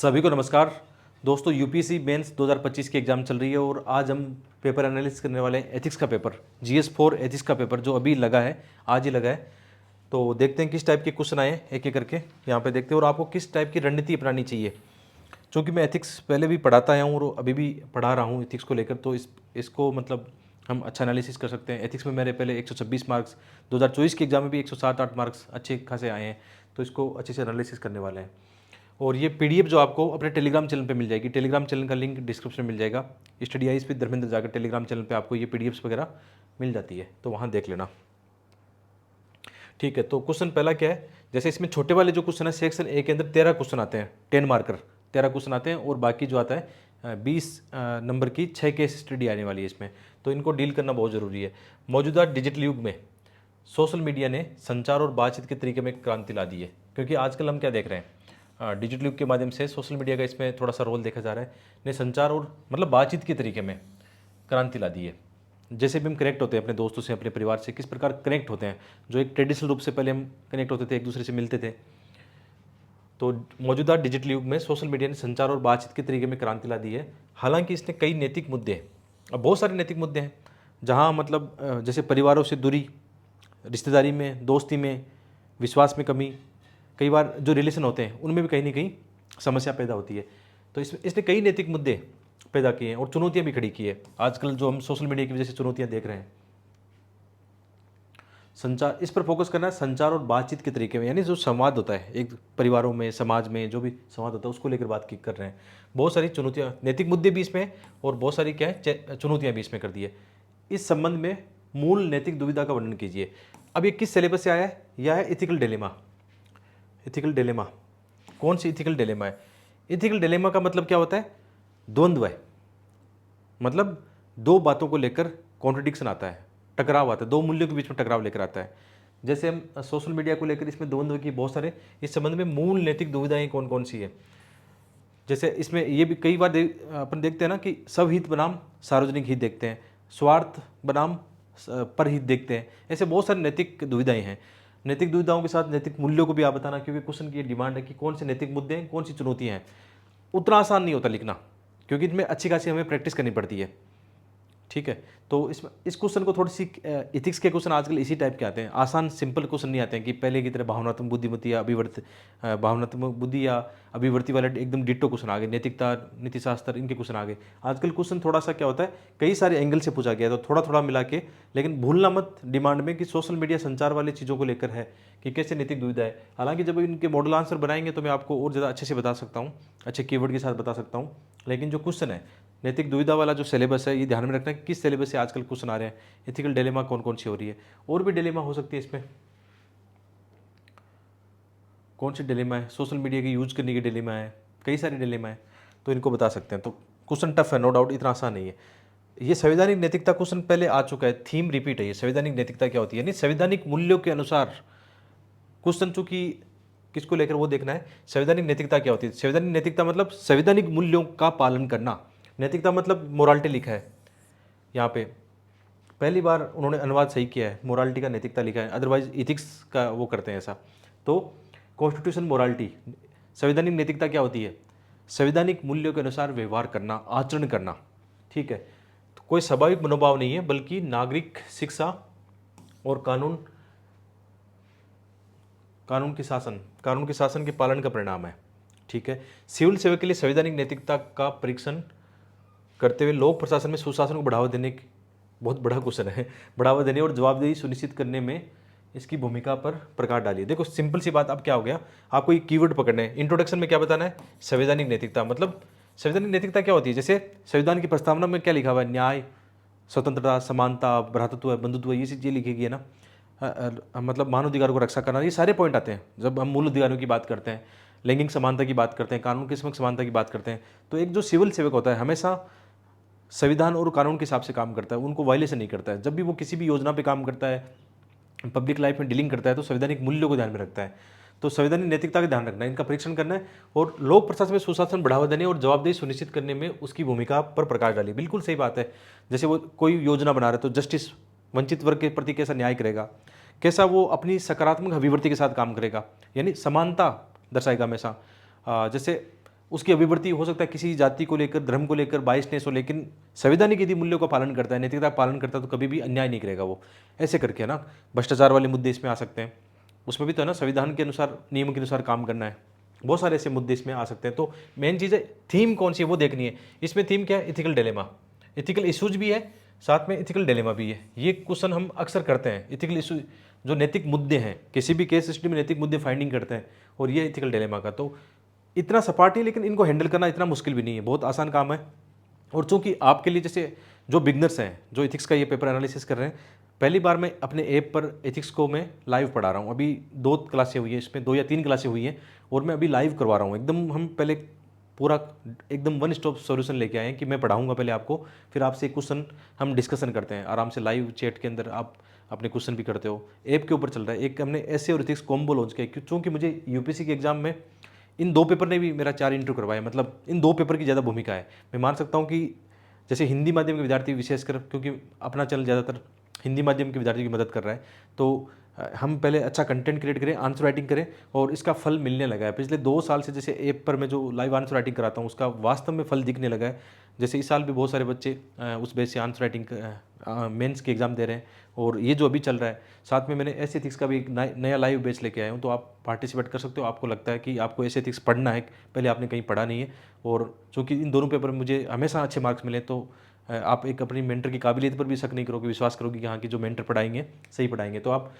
सभी को नमस्कार दोस्तों। यूपीएससी मेंस 2025 की एग्ज़ाम चल रही है और आज हम पेपर एनालिसिस करने वाले हैं एथिक्स का पेपर, GS4 एथिक्स का पेपर जो अभी लगा है, आज ही लगा है। तो देखते हैं किस टाइप के क्वेश्चन आए एक एक करके यहाँ पे देखते हैं और आपको किस टाइप की रणनीति अपनानी चाहिए। चूँकि मैं एथिक्स पहले भी पढ़ाता आया हूँ और अभी भी पढ़ा रहा हूँ एथिक्स को लेकर, तो इसको मतलब हम अच्छा एनालिसिस कर सकते हैं। एथिक्स में मेरे पहले 126 मार्क्स, 2024 के एग्जाम में भी 107-8 मार्क्स अच्छे खासे आए हैं, तो इसको अच्छे से एनालिसिस करने वाले हैं। और ये पीडीएफ जो आपको अपने टेलीग्राम चैनल पे मिल जाएगी, टेलीग्राम चैनल का लिंक डिस्क्रिप्शन में मिल जाएगा। स्टडी आइज पे धर्मेंद्र जाकर टेलीग्राम चैनल पे आपको ये पीडीएफ्स वगैरह मिल जाती है, तो वहाँ देख लेना। ठीक है, तो क्वेश्चन पहला क्या है, जैसे इसमें छोटे वाले जो क्वेश्चन है सेक्शन ए के अंदर 13 क्वेश्चन आते हैं, 10 मार्कर 13 क्वेश्चन आते हैं और बाकी जो आता है 20 नंबर की 6 केस स्टडी आने वाली है इसमें, तो इनको डील करना बहुत ज़रूरी है। मौजूदा डिजिटल युग में सोशल मीडिया ने संचार और बातचीत के तरीके में क्रांति ला दी है, क्योंकि आजकल हम क्या देख रहे हैं, डिजिटल युग के माध्यम से सोशल मीडिया का इसमें थोड़ा सा रोल देखा जा रहा है, ने संचार और मतलब बातचीत के तरीके में क्रांति ला दी है। जैसे भी हम कनेक्ट होते हैं अपने दोस्तों से, अपने परिवार से, किस प्रकार कनेक्ट होते हैं, जो एक ट्रेडिशनल रूप से पहले हम कनेक्ट होते थे, एक दूसरे से मिलते थे, तो मौजूदा डिजिटल युग में सोशल मीडिया ने संचार और बातचीत के तरीके में क्रांति ला दी है। हालांकि इसने कई नैतिक मुद्दे, अब बहुत सारे नैतिक मुद्दे हैं, जहाँ मतलब जैसे परिवारों से दूरी, रिश्तेदारी में, दोस्ती में, विश्वास में कमी, कई बार जो रिलेशन होते हैं उनमें भी कहीं ना कहीं समस्या पैदा होती है। तो इसने कई नैतिक मुद्दे पैदा किए हैं और चुनौतियां भी खड़ी की है। आजकल जो हम सोशल मीडिया की वजह से चुनौतियां देख रहे हैं, संचार, इस पर फोकस करना है, संचार और बातचीत के तरीके में, यानी जो संवाद होता है एक परिवारों में, समाज में जो भी संवाद होता है उसको लेकर बात कर रहे हैं। बहुत सारी चुनौतियां, नैतिक मुद्दे भी इसमें और बहुत सारी क्या है चुनौतियां भी इसमें कर दी है। इस संबंध में मूल नैतिक दुविधा का वर्णन कीजिए। अब ये किस सिलेबस से आया है? यह है इथिकल डिलेमा। इथिकल डिलेमा कौन सी इथिकल डिलेमा है? इथिकल डिलेमा का मतलब क्या होता है? द्वंद्व है, मतलब दो बातों को लेकर कॉन्ट्रडिक्शन आता है, टकराव आता है, दो मूल्यों के बीच में टकराव लेकर आता है। जैसे हम सोशल मीडिया को लेकर इसमें द्वंद्व की बहुत सारे, इस संबंध में मूल नैतिक दुविधाएं कौन कौन सी है। जैसे इसमें ये भी कई बार अपन देखते हैं ना कि सब हित बनाम सार्वजनिक हित देखते हैं, स्वार्थ बनाम परहित देखते हैं। ऐसे बहुत सारे नैतिक दुविधाएं हैं। नैतिक दुविधाओं के साथ नैतिक मूल्यों को भी आप बताना, क्योंकि क्वेश्चन की डिमांड है कि कौन से नैतिक मुद्दे हैं, कौन सी चुनौतियां हैं। उतना आसान नहीं होता लिखना, क्योंकि इसमें अच्छी खासी हमें प्रैक्टिस करनी पड़ती है। ठीक है, तो इस क्वेश्चन को थोड़ी सी, इथिक्स के क्वेश्चन आजकल इसी टाइप के आते हैं, आसान सिंपल क्वेश्चन नहीं आते हैं कि पहले की तरह भावनात्मक बुद्धिमत्ति या भावनात्मक बुद्धि या अभिवर्ती वाले एकदम डिट्टो क्वेश्चन आ गए, नैतिकता, नीतिशास्त्र, इनके क्वेश्चन आ गए। आजकल क्वेश्चन थोड़ा सा क्या होता है, कई सारे एंगल से पूछा गया है, तो थोड़ा थोड़ा मिला के, लेकिन भूलना मत डिमांड में कि सोशल मीडिया संचार वाली चीज़ों को लेकर है कि कैसे नैतिक दुविधा है। हालांकि जब इनके मॉडल आंसर बनाएंगे तो मैं आपको और ज़्यादा अच्छे से बता सकता हूँ, अच्छे कीवर्ड के साथ बता सकता हूँ। लेकिन जो क्वेश्चन है नैतिक दुविधा वाला जो सिलेबस है, ये ध्यान में रखना कि किस सिलेबस से आजकल क्वेश्चन आ रहे हैं, एथिकल डिलेमा कौन कौन सी हो रही है। और भी डिलेमा हो सकती है इसमें, कौन सी डिलेमा है, सोशल मीडिया की यूज करने की डिलेमा है, कई सारी डिलेमा है, तो इनको बता सकते हैं। तो क्वेश्चन टफ है, नो डाउट, इतना आसान नहीं है। ये संवैधानिक नैतिकता क्वेश्चन पहले आ चुका है, थीम रिपीट है ये। संवैधानिक नैतिकता क्या होती है, यानी संवैधानिक मूल्यों के अनुसार क्वेश्चन, चूंकि किसको लेकर वो देखना है। संवैधानिक नैतिकता क्या होती है? संवैधानिक नैतिकता मतलब संवैधानिक मूल्यों का पालन करना। नैतिकता मतलब मोरालिटी लिखा है यहाँ पे, पहली बार उन्होंने अनुवाद सही किया है, मोरालिटी का नैतिकता लिखा है, अदरवाइज इथिक्स का वो करते हैं ऐसा। तो कॉन्स्टिट्यूशन मोरालिटी, संवैधानिक नैतिकता क्या होती है? संवैधानिक मूल्यों के अनुसार व्यवहार करना, आचरण करना। ठीक है, तो कोई स्वाभाविक मनोभाव नहीं है, बल्कि नागरिक शिक्षा और कानून के शासन के पालन का परिणाम है। ठीक है, सिविल सेवा के लिए संवैधानिक नैतिकता का परीक्षण करते हुए लोक प्रशासन में सुशासन को बढ़ावा देने की, बहुत बड़ा क्वेश्चन है, बढ़ावा देने और जवाबदेही सुनिश्चित करने में इसकी भूमिका पर प्रकाश डालिए। देखो सिंपल सी बात, अब क्या हो गया, आपको ये कीवर्ड पकड़ना है। इंट्रोडक्शन में क्या बताना है? संवैधानिक नैतिकता मतलब संवैधानिक नैतिकता क्या होती है? जैसे संविधान की प्रस्तावना में क्या लिखा हुआ है? न्याय, स्वतंत्रता, समानता, भ्रातृत्व, बंधुत्व, ये चीज़ें लिखी है ना। मतलब मानवाधिकारों को रक्षा करना, ये सारे पॉइंट आते हैं जब हम मूल अधिकारों की बात करते हैं, लैंगिक समानता की बात करते हैं, कानून के समक्ष समानता की बात करते हैं। तो एक जो सिविल सेवक होता है हमेशा संविधान और कानून के हिसाब से काम करता है, उनको वायलेशन नहीं करता है। जब भी वो किसी भी योजना पे काम करता है, पब्लिक लाइफ में डीलिंग करता है, तो संवैधानिक मूल्यों को ध्यान में रखता है। तो संवैधानिक नैतिकता का ध्यान रखना है, इनका परीक्षण करना है और लोक प्रशासन में सुशासन बढ़ावा देने और जवाबदेही सुनिश्चित करने में उसकी भूमिका पर प्रकाश डालिए। बिल्कुल सही बात है। जैसे वो कोई योजना बना रहे तो जस्टिस, वंचित वर्ग के प्रति कैसा न्याय करेगा, कैसा वो अपनी सकारात्मक अभिवृत्ति के साथ काम करेगा, यानी समानता दर्शाएगा हमेशा। जैसे उसकी अभिवृत्ति हो सकता है किसी जाति को लेकर, धर्म को लेकर बाइसनेस हो, लेकिन संवैधानिक यदि मूल्यों का पालन करता है, नैतिकता का पालन करता है, तो कभी भी अन्याय नहीं करेगा वो। ऐसे करके ना भ्रष्टाचार वाले मुद्दे इसमें आ सकते हैं, उसमें भी तो है ना, संविधान के अनुसार, नियम के अनुसार काम करना है। बहुत सारे ऐसे मुद्दे इसमें आ सकते हैं। तो मेन चीज़ है थीम कौन सी है वो देखनी है। इसमें थीम क्या है? इथिकल डिलेमा, इथिकल इशूज भी है, साथ में इथिकल डिलेमा भी है। ये क्वेश्चन हम अक्सर करते हैं, इथिकल इशू, जो नैतिक मुद्दे हैं, किसी भी केस स्टडी में नैतिक मुद्दे फाइंडिंग करते हैं, और ये इथिकल डिलेमा का। तो इतना सपाट है, लेकिन इनको हैंडल करना इतना मुश्किल भी नहीं है, बहुत आसान काम है। और चूंकि आपके लिए, जैसे जो बिगनर्स हैं, जो एथिक्स का ये पेपर एनालिसिस कर रहे हैं, पहली बार मैं अपने ऐप पर एथिक्स को मैं लाइव पढ़ा रहा हूँ। अभी 2 क्लासें हुई है, इसमें 2 या 3 क्लासें हुई हैं, और मैं अभी लाइव करवा रहा हूँ। एकदम हम पहले पूरा एकदम वन स्टॉप सॉल्यूशन लेके आए हैं कि मैं पढ़ाऊंगा पहले आपको, फिर आपसे क्वेश्चन हम डिस्कशन करते हैं आराम से लाइव चैट के अंदर, आप अपने क्वेश्चन भी करते हो। ऐप के ऊपर चल रहा है। एक हमने ऐसे और एथिक्स कॉम्बो लॉन्च किया, चूँकि मुझे यूपीएससी के एग्जाम में इन 2 पेपर ने भी मेरा 4 इंटरव्यू करवाया, मतलब इन 2 पेपर की ज़्यादा भूमिका है। मैं मान सकता हूँ कि जैसे हिंदी माध्यम के विद्यार्थी विशेषकर, क्योंकि अपना चैनल ज़्यादातर हिंदी माध्यम के विद्यार्थियों की मदद कर रहा है, तो हम पहले अच्छा कंटेंट क्रिएट करें, आंसर राइटिंग करें, और इसका फल मिलने लगा है। पिछले 2 साल से जैसे ऐप पर मैं जो लाइव आंसर राइटिंग कराता हूँ, उसका वास्तव में फल दिखने लगा है। जैसे इस साल भी बहुत सारे बच्चे उस बेस से आंसर राइटिंग मेंस के एग्ज़ाम दे रहे हैं, और ये जो अभी चल रहा है, साथ में मैंने ऐसे एथिक्स का भी एक नया लाइव बैच लेके आया हूँ, तो आप पार्टिसिपेट कर सकते हो। आपको लगता है कि आपको ऐसे एथिक्स पढ़ना है, पहले आपने कहीं पढ़ा नहीं है, और चूँकि इन दोनों पेपर में मुझे हमेशा अच्छे मार्क्स मिले, तो आप एक अपनी मेंटर की काबिलियत पर भी शक नहीं करोगे, विश्वास करोगे कि हाँ, कि जो मेंटर पढ़ाएंगे सही पढ़ाएंगे। तो आप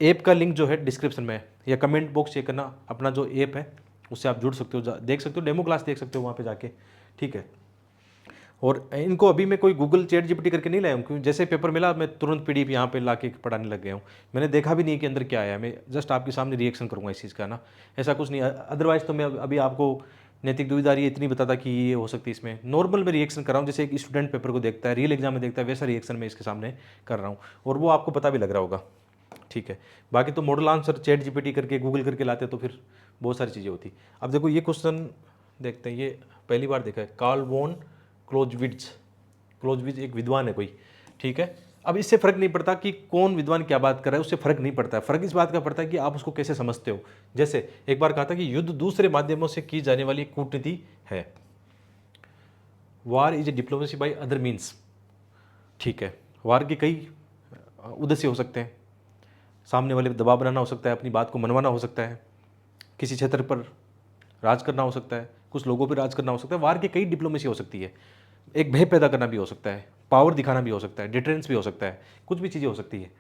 ऐप का लिंक जो है डिस्क्रिप्शन में है, या कमेंट बॉक्स चेक करना, अपना जो ऐप है उससे आप जुड़ सकते हो, देख सकते हो, डेमो क्लास देख सकते हो वहाँ पे जाके, ठीक है। और इनको अभी मैं कोई गूगल चैट जीपीटी करके नहीं लाया हूँ, क्योंकि जैसे पेपर मिला मैं तुरंत पीडीएफ यहाँ पे ला के पढ़ाने लग गया हूँ। मैंने देखा भी नहीं कि अंदर क्या आया, मैं जस्ट आपके सामने रिएक्शन करूँगा इस चीज़ का ना, ऐसा कुछ नहीं। अदरवाइज़ तो मैं अभी आपको नैतिक दुविधा ये इतनी बताता कि ये हो सकती है, इसमें नॉर्मल मैं रिएक्शन कर रहा हूँ, जैसे एक स्टूडेंट पेपर को देखता है, रियल एग्जाम में देखता है, वैसा रिएक्शन मैं इसके सामने कर रहा हूँ, और वो आपको पता भी लग रहा होगा, ठीक है। बाकी तो मॉडल आंसर चैट जीपीटी करके, गूगल करके लाते तो फिर बहुत सारी चीज़ें होती। अब देखो ये क्वेश्चन देखते हैं, ये पहली बार देखा है, कार्ल वॉन क्लोजविज एक विद्वान है कोई, ठीक है। अब इससे फर्क नहीं पड़ता कि कौन विद्वान क्या बात कर रहा है, उससे फर्क नहीं पड़ता है, फर्क इस बात का पड़ता है कि आप उसको कैसे समझते हो। जैसे एक बार कहा था कि युद्ध दूसरे माध्यमों से की जाने वाली कूटनीति है, वार is a diplomacy by other means, ठीक है। वार के कई उद्देश्य हो सकते हैं, सामने वाले पर दबाव बनाना हो सकता है, अपनी बात को मनवाना हो सकता है, किसी क्षेत्र पर राज करना हो सकता है, कुछ लोगों पर राज करना हो सकता है। वार की कई डिप्लोमेसी हो सकती है, एक भय पैदा करना भी हो सकता है, पावर दिखाना भी हो सकता है, डिटरेंस भी हो सकता है, कुछ भी चीज़ें हो सकती है,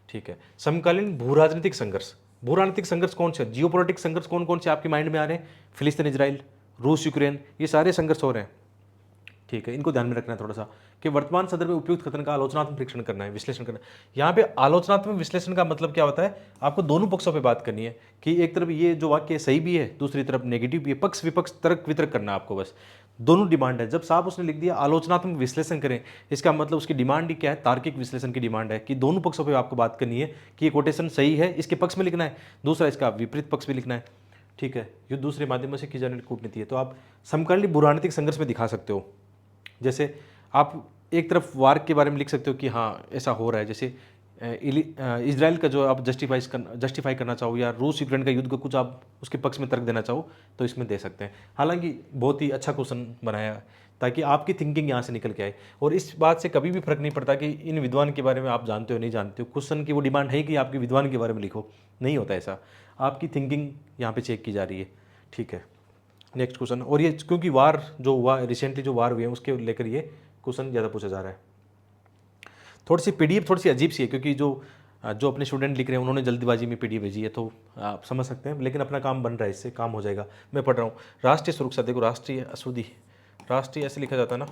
ठीक है। समकालीन भू राजनीतिक संघर्ष, भू राजनीतिक संघर्ष कौन से, जियोपॉलिटिक संघर्ष कौन कौन से आपके माइंड में आ रहे हैं? फिलिस्तीन इजराइल, रूस यूक्रेन, ये सारे संघर्ष हो रहे हैं, ठीक है। इनको ध्यान में रखना है थोड़ा सा, कि वर्तमान संदर्भ में उपयुक्त कथन का आलोचनात्मक परीक्षण करना है, विश्लेषण करना है। यहाँ पे आलोचनात्मक विश्लेषण का मतलब क्या होता है? आपको दोनों पक्षों पे बात करनी है, कि एक तरफ ये जो वाक्य सही भी है, दूसरी तरफ नेगेटिव भी है, पक्ष विपक्ष तर्क वितर्क करना है आपको, बस दोनों डिमांड है। जब साहब उसने लिख दिया आलोचनात्मक विश्लेषण करें, इसका मतलब उसकी डिमांड ही क्या है? तार्किक विश्लेषण की डिमांड है, कि दोनों पक्षों पर आपको बात करनी है, कि ये कोटेशन सही है, इसके पक्ष में लिखना है, दूसरा इसका विपरीत पक्ष भी लिखना है, ठीक है। युद्ध दूसरे माध्यमों से की जाने वाली कूटनीति है, तो आप समकालीन भू राजनीतिक संघर्ष में दिखा सकते हो। जैसे आप एक तरफ वार के बारे में लिख सकते हो कि हाँ ऐसा हो रहा है, जैसे इजराइल का जो आप जस्टिफाई करना चाहो, या रूस यूक्रेन का युद्ध को कुछ आप उसके पक्ष में तर्क देना चाहो, तो इसमें दे सकते हैं। हालांकि बहुत ही अच्छा क्वेश्चन बनाया, ताकि आपकी थिंकिंग यहाँ से निकल के आए। और इस बात से कभी भी फर्क नहीं पड़ता कि इन विद्वान के बारे में आप जानते हो नहीं जानते हो, क्वेश्चन की वो डिमांड है कि आपके विद्वान के बारे में लिखो, नहीं होता ऐसा, आपकी थिंकिंग यहाँ पे चेक की जा रही है, ठीक है। नेक्स्ट क्वेश्चन, और ये क्योंकि वार जो हुआ रिसेंटली, जो वार हुए हैं उसके लेकर ये क्वेश्चन ज़्यादा पूछा जा रहा है। थोड़ी सी पीडीएफ थोड़ी सी अजीब सी है, क्योंकि जो अपने स्टूडेंट लिख रहे हैं उन्होंने जल्दीबाजी में पीडीएफ भेजी है, तो आप समझ सकते हैं, लेकिन अपना काम बन रहा है, इससे काम हो जाएगा। मैं पढ़ रहा हूँ, राष्ट्रीय सुरक्षा, देखो राष्ट्रीय असूदी, राष्ट्रीय ऐसे लिखा जाता है ना,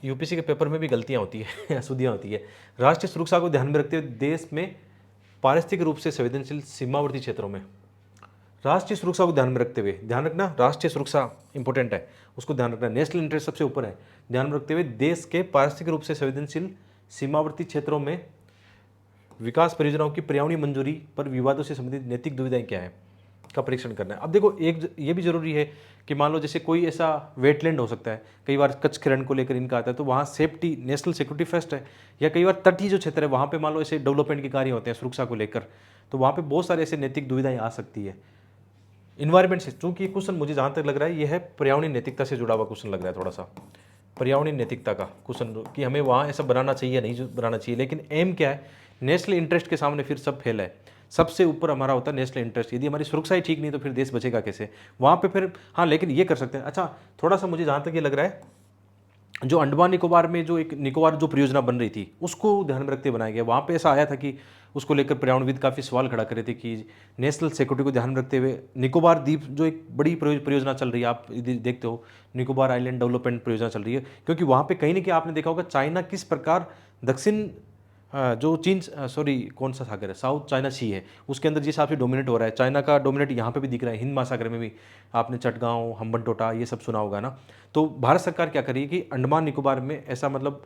यूपीसी के पेपर में भी गलतियाँ होती है असूदियाँ होती है। राष्ट्रीय सुरक्षा को ध्यान में रखते हुए देश में पारिस्थितिक रूप से संवेदनशील सीमावर्ती क्षेत्रों में, राष्ट्रीय सुरक्षा को ध्यान में रखते हुए, ध्यान रखना राष्ट्रीय सुरक्षा इंपॉर्टेंट है, उसको ध्यान रखना, नेशनल इंटरेस्ट सबसे ऊपर है, ध्यान में रखते हुए देश के पारिस्थितिक रूप से संवेदनशील सीमावर्ती क्षेत्रों में विकास परियोजनाओं की पर्यावरणीय मंजूरी पर विवादों से संबंधित नैतिक दुविधाएं क्या है का परीक्षण करना है। अब देखो एक ये भी जरूरी है कि मान लो जैसे कोई ऐसा वेटलैंड हो सकता है, कई बार कच्छ खनन को लेकर इनका आता है, तो वहाँ सेफ्टी, नेशनल सिक्योरिटी फर्स्ट है, या कई बार तटीय जो क्षेत्र है वहाँ पे मान लो ऐसे डेवलपमेंट के कार्य होते हैं सुरक्षा को लेकर, तो वहाँ पे बहुत सारे ऐसे नैतिक दुविधाएं आ सकती है। इन्वायरमेंट से, चूंकि क्वेश्चन मुझे जहाँ तक लग रहा है ये है पर्यावरणीय नैतिकता से जुड़ा हुआ क्वेश्चन लग रहा है थोड़ा सा, पर्यावरणीय नैतिकता का क्वेश्चन कि हमें वहाँ ऐसा बनाना चाहिए या नहीं बनाना चाहिए। लेकिन एम क्या है, नेशनल इंटरेस्ट के सामने फिर सब फेल है। सबसे ऊपर हमारा होता है नेशनल इंटरेस्ट। यदि हमारी सुरक्षा ही ठीक नहीं तो फिर देश बचेगा कैसे वहाँ पे फिर। हाँ, लेकिन ये कर सकते हैं। अच्छा, थोड़ा सा मुझे जहाँ तक ये लग रहा है, जो अंडमान निकोबार में जो एक निकोबार जो परियोजना बन रही थी उसको ध्यान में रखते बनाया गया। वहाँ पे ऐसा आया था कि उसको लेकर पर्यावरणविद काफ़ी सवाल खड़ा कर रहे थे कि नेशनल सिक्योरिटी को ध्यान में रखते हुए निकोबार द्वीप जो एक बड़ी परियोजना चल रही है, आप यदि देखते हो निकोबार आइलैंड डेवलपमेंट परियोजना चल रही है, क्योंकि वहाँ पे कहीं ना कहीं आपने देखा होगा चाइना किस प्रकार दक्षिण जो चीन सॉरी कौन सा सागर है, साउथ चाइना सी है, उसके अंदर जिस हिसाब से डोमिनेट हो रहा है चाइना का डोमिनेट यहाँ पे भी दिख रहा है, हिंद महासागर में भी। आपने चटगांव, हम्बनटोटा ये सब सुना होगा ना। तो भारत सरकार क्या कर रही है कि अंडमान निकोबार में ऐसा मतलब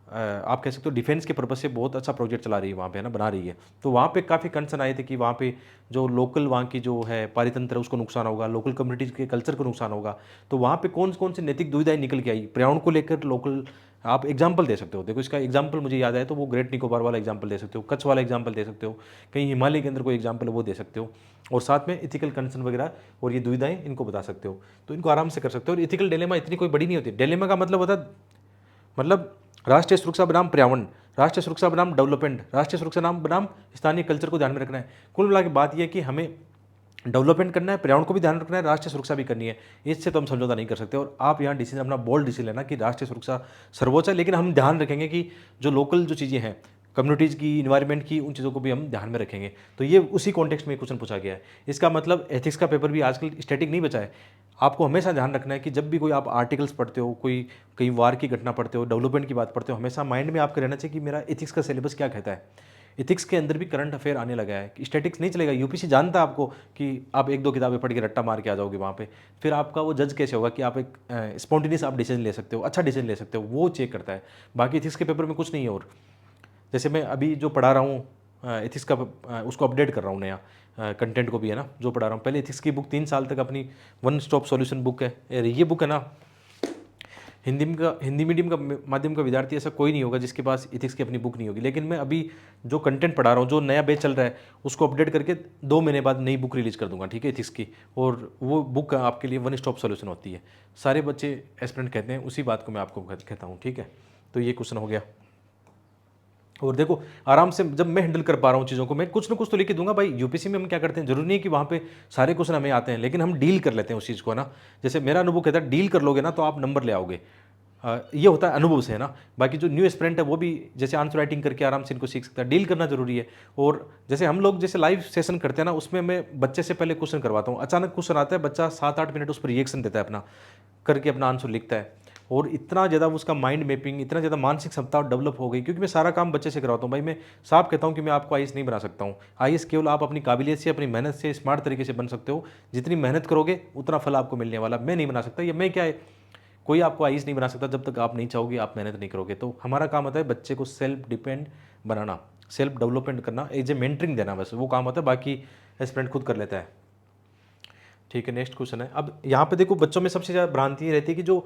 आप कह सकते हो डिफेंस के पर्पज से बहुत अच्छा प्रोजेक्ट चला रही है वहाँ पे, है ना, बना रही है। तो वहाँ पे काफ़ी कंसर्न आए थे कि वहाँ पे जो लोकल वहाँ की जो है पारितंत्र है उसको नुकसान होगा, लोकल कम्युनिटीज़ के कल्चर को नुकसान होगा। तो वहाँ पे कौन कौन से नैतिक दुविधाएं निकल के आई पर्यावरण को लेकर। लोकल आप एग्जाम्पल दे सकते हो, देखो इसका एग्जाम्पल मुझे याद आया तो वो ग्रेट निकोबार वाला एग्जाम्पल दे सकते हो, कच्छ वाला एग्जाम्पल दे सकते हो, कहीं हिमालय के अंदर कोई एग्जाम्पल वो दे सकते हो, और साथ में इथिकल कंसर्न वगैरह और ये दुविधाएं इनको बता सकते हो। तो इनको आराम से कर सकते हो। और इथिकल डिलेमा इतनी कोई बड़ी नहीं होती। डिलेमा का मतलब होता है मतलब राष्ट्रीय सुरक्षा बनाम पर्यावरण, राष्ट्रीय सुरक्षा बनाम डेवलपमेंट, राष्ट्रीय सुरक्षा बनाम स्थानीय कल्चर को ध्यान में रखना है। कुल मिला के बात यह है कि हमें डेवलपमेंट करना है, पर्यावरण को भी ध्यान रखना है, राष्ट्रीय सुरक्षा भी करनी है। इससे तो हम समझौता नहीं कर सकते। और आप यहाँ डिसीजन अपना बोल्ड डिसीजन लेना कि राष्ट्रीय सुरक्षा सर्वोच्च है, लेकिन हम ध्यान रखेंगे कि जो लोकल जो चीज़ें हैं कम्युनिटीज़ की, इन्वायरमेंट की, उन चीज़ों को भी हम ध्यान में रखेंगे। तो ये उसी कॉन्टेक्स्ट में क्वेश्चन पूछा गया है। इसका मतलब एथिक्स का पेपर भी आजकल स्टैटिक नहीं बचा है। आपको हमेशा ध्यान रखना है कि जब भी कोई आप आर्टिकल्स पढ़ते हो, कोई कहीं वार की घटना पढ़ते हो, डेवलपमेंट की बात पढ़ते हो, हमेशा माइंड में आपका रहना चाहिए कि मेरा एथिक्स का सिलेबस क्या कहता है। एथिक्स के अंदर भी करंट अफेयर आने लगा है, स्टैटिक्स नहीं चलेगा। यूपीसी जानता है आपको कि आप एक दो किताबें पढ़ के रट्टा मार के आ जाओगे वहाँ पे, फिर आपका वो जज कैसे होगा कि आप एक स्पॉन्टेनियस आप डिसीजन ले सकते हो, अच्छा डिसीजन ले सकते हो, वो चेक करता है। बाकी एथिक्स के पेपर में कुछ नहीं है। और जैसे मैं अभी जो पढ़ा रहा हूँ एथिक्स का उसको अपडेट कर रहा हूँ नया कंटेंट को भी, है ना, जो पढ़ा रहा हूँ। पहले एथिक्स की बुक 3 साल तक अपनी वन स्टॉप सॉल्यूशन बुक है। ये बुक है ना, हिंदी मीडियम का माध्यम का विद्यार्थी ऐसा कोई नहीं होगा जिसके पास एथिक्स की अपनी बुक नहीं होगी। लेकिन मैं अभी जो कंटेंट पढ़ा रहा हूँ, जो नया बैच चल रहा है, उसको अपडेट करके 2 महीने बाद नई बुक रिलीज कर दूंगा, ठीक है, एथिक्स की। और वो बुक आपके लिए वन स्टॉप सॉल्यूशन होती है। सारे बच्चे एस्पिरेंट कहते हैं, उसी बात को मैं आपको कहता हूँ, ठीक है। तो ये क्वेश्चन हो गया। और देखो आराम से जब मैं हैंडल कर पा रहा हूँ चीज़ों को, मैं कुछ ना कुछ तो लिख दूंगा भाई। यूपीसी में हम क्या करते हैं, जरूरी नहीं कि वहाँ पे सारे क्वेश्चन हमें आते हैं, लेकिन हम डील कर लेते हैं उस चीज़ को, है ना। जैसे मेरा अनुभव कहता है डील कर लोगे ना तो आप नंबर ले आओगे। ये होता है अनुभव से, है ना। बाकी जो न्यू एस्पिरेंट है वो भी जैसे आंसर राइटिंग करके आराम से इनको सीख सकता है। डील करना जरूरी है। और जैसे हम लोग जैसे लाइव सेशन करते हैं ना, उसमें मैं बच्चे से पहले क्वेश्चन करवाता हूँ। अचानक क्वेश्चन आता है, बच्चा 7-8 मिनट उस पर रिएक्शन देता है, अपना करके अपना आंसर लिखता है। और इतना ज़्यादा उसका माइंड मैपिंग, इतना ज़्यादा मानसिक क्षमता डेवलप हो गई, क्योंकि मैं सारा काम बच्चे से करवाता हूँ। भाई मैं साफ कहता हूँ कि मैं आपको आईएएस नहीं बना सकता हूँ। आईएएस केवल आप अपनी काबिलियत से, अपनी मेहनत से, स्मार्ट तरीके से बन सकते हो। जितनी मेहनत करोगे उतना फल आपको मिलने वाला। मैं नहीं बना सकता, ये मैं क्या है, कोई आपको आईएएस नहीं बना सकता जब तक आप नहीं चाहोगे, आप मेहनत नहीं करोगे। तो हमारा काम होता है बच्चे को सेल्फ डिपेंड बनाना, सेल्फ डेवलपमेंट करना, एज ए मेंटरिंग देना, बस वो काम होता है। बाकी एस्पिरेंट खुद कर लेता है, ठीक है। नेक्स्ट क्वेश्चन है। अब यहाँ पे देखो बच्चों में सबसे ज़्यादा भ्रांति रहती है कि जो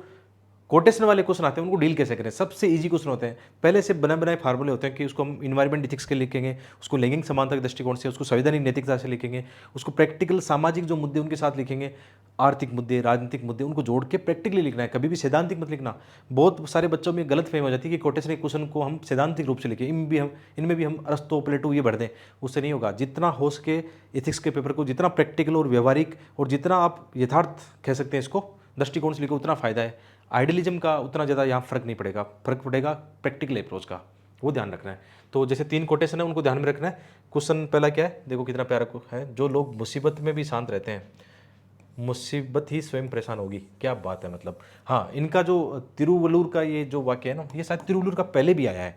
कोटेशन वाले क्वेश्चन आते हैं उनको डील कैसे करें। सबसे इजी क्वेश्चन होते हैं, पहले से बने बनाए फार्मूले होते हैं कि उसको हम इन्वायरमेंट एथिक्स के लिखेंगे, उसको लैंगिक समानता के दृष्टिकोण से, उसको संवैधानिक नैतिकता से लिखेंगे, उसको प्रैक्टिकल सामाजिक जो मुद्दे उनके साथ लिखेंगे, आर्थिक मुद्दे, राजनीतिक मुद्दे, उनको जोड़ के प्रैक्टिकली लिखना है, कभी भी सैद्धांतिक मत लिखना। बहुत सारे बच्चों में गलत फहमी हो जाती है कि कोटेशन के क्वेश्चन को हम सैद्धांतिक रूप से लिखें, इनमें भी हम अरस्तु, प्लेटो ये भर दें, उससे नहीं होगा। जितना हो सके एथिक्स के पेपर को जितना प्रैक्टिकल और व्यवहारिक और जितना आप यथार्थ कह सकते हैं इसको दृष्टिकोण से लिखो, उतना फायदा है। आइडियलिज्म का उतना ज़्यादा यहाँ फर्क नहीं पड़ेगा, फर्क पड़ेगा प्रैक्टिकल अप्रोच का, वो ध्यान रखना है। तो जैसे 3 कोटेशन है उनको ध्यान में रखना है। क्वेश्चन पहला क्या है, देखो कितना प्यारा है, जो लोग मुसीबत में भी शांत रहते हैं, मुसीबत ही स्वयं परेशान होगी। क्या बात है, मतलब हाँ, इनका जो तिरुवल्लुर का ये जो वाक्य है ना, ये शायद तिरुवल्लुर का पहले भी आया है।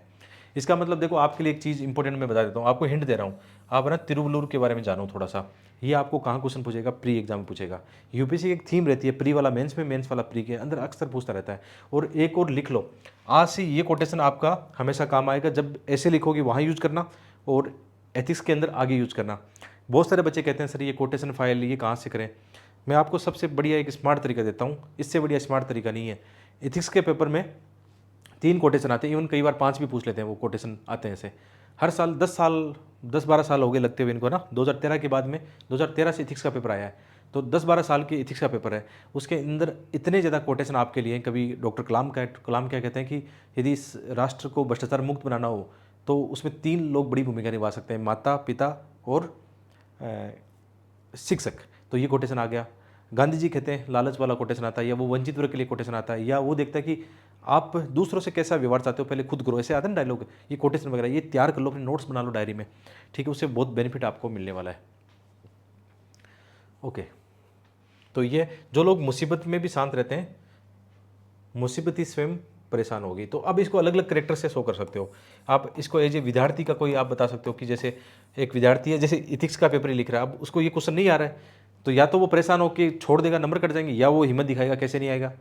इसका मतलब देखो आपके लिए एक चीज़ इंपॉर्टेंट मैं बता देता हूँ, आपको हिंट दे रहा हूँ। आप ना तिरुवल्लुर के बारे में जानो थोड़ा सा। ये आपको कहाँ क्वेश्चन पूछेगा, प्री एग्जाम में पूछेगा। यूपीसी की एक थीम रहती है, प्री वाला मेंस में, मेंस वाला प्री के अंदर अक्सर पूछता रहता है। और एक और लिख लो, आज से ये कोटेशन आपका हमेशा काम आएगा। जब ऐसे लिखोगे वहाँ यूज करना, और एथिक्स के अंदर आगे यूज करना। बहुत सारे बच्चे कहते हैं सर ये कोटेशन फाइल ये कहाँ से करें। मैं आपको सबसे बढ़िया एक स्मार्ट तरीका देता हूँ, इससे बढ़िया स्मार्ट तरीका नहीं है। एथिक्स के पेपर में 3 कोटेशन आते हैं, इवन कई बार 5 भी पूछ लेते हैं, वो कोटेशन आते हैं ऐसे हर साल। 10-12 साल हो गए लगते हुए इनको ना। 2013 के बाद में 2013 से एथिक्स का पेपर आया है। तो 10-12 साल की एथिक्स का पेपर है, उसके अंदर इतने ज़्यादा कोटेशन आपके लिए। कभी डॉक्टर कलाम क्या कहते हैं कि यदि इस राष्ट्र को भ्रष्टाचार मुक्त बनाना हो तो उसमें 3 लोग बड़ी भूमिका निभा सकते हैं, माता पिता और शिक्षक। तो ये कोटेशन आ गया। गांधी जी कहते हैं लालच वाला कोटेशन आता है, या वो वंचित वर्ग के लिए कोटेशन आता है, या वो देखता है कि आप दूसरों से कैसा व्यवहार चाहते हो पहले खुद करो, ऐसे आता है ना डायलॉग। ये कोटेशन वगैरह ये तैयार कर लो, अपने नोट्स बना लो डायरी में, ठीक है, उससे बहुत बेनिफिट आपको मिलने वाला है। ओके, तो ये जो लोग मुसीबत में भी शांत रहते हैं, मुसीबत ही स्वयं परेशान होगी। तो अब इसको अलग अलग करेक्टर से शो कर सकते हो आप। इसको एज ए विद्यार्थी का कोई आप बता सकते हो कि जैसे एक विद्यार्थी है, जैसे इथिक्स का पेपर ही लिख रहा है, अब उसको ये क्वेश्चन नहीं आ रहा है, तो या तो वो परेशान होकर छोड़ देगा, नंबर कट जाएंगे, या वो हिम्मत दिखाएगा कैसे नहीं आएगा,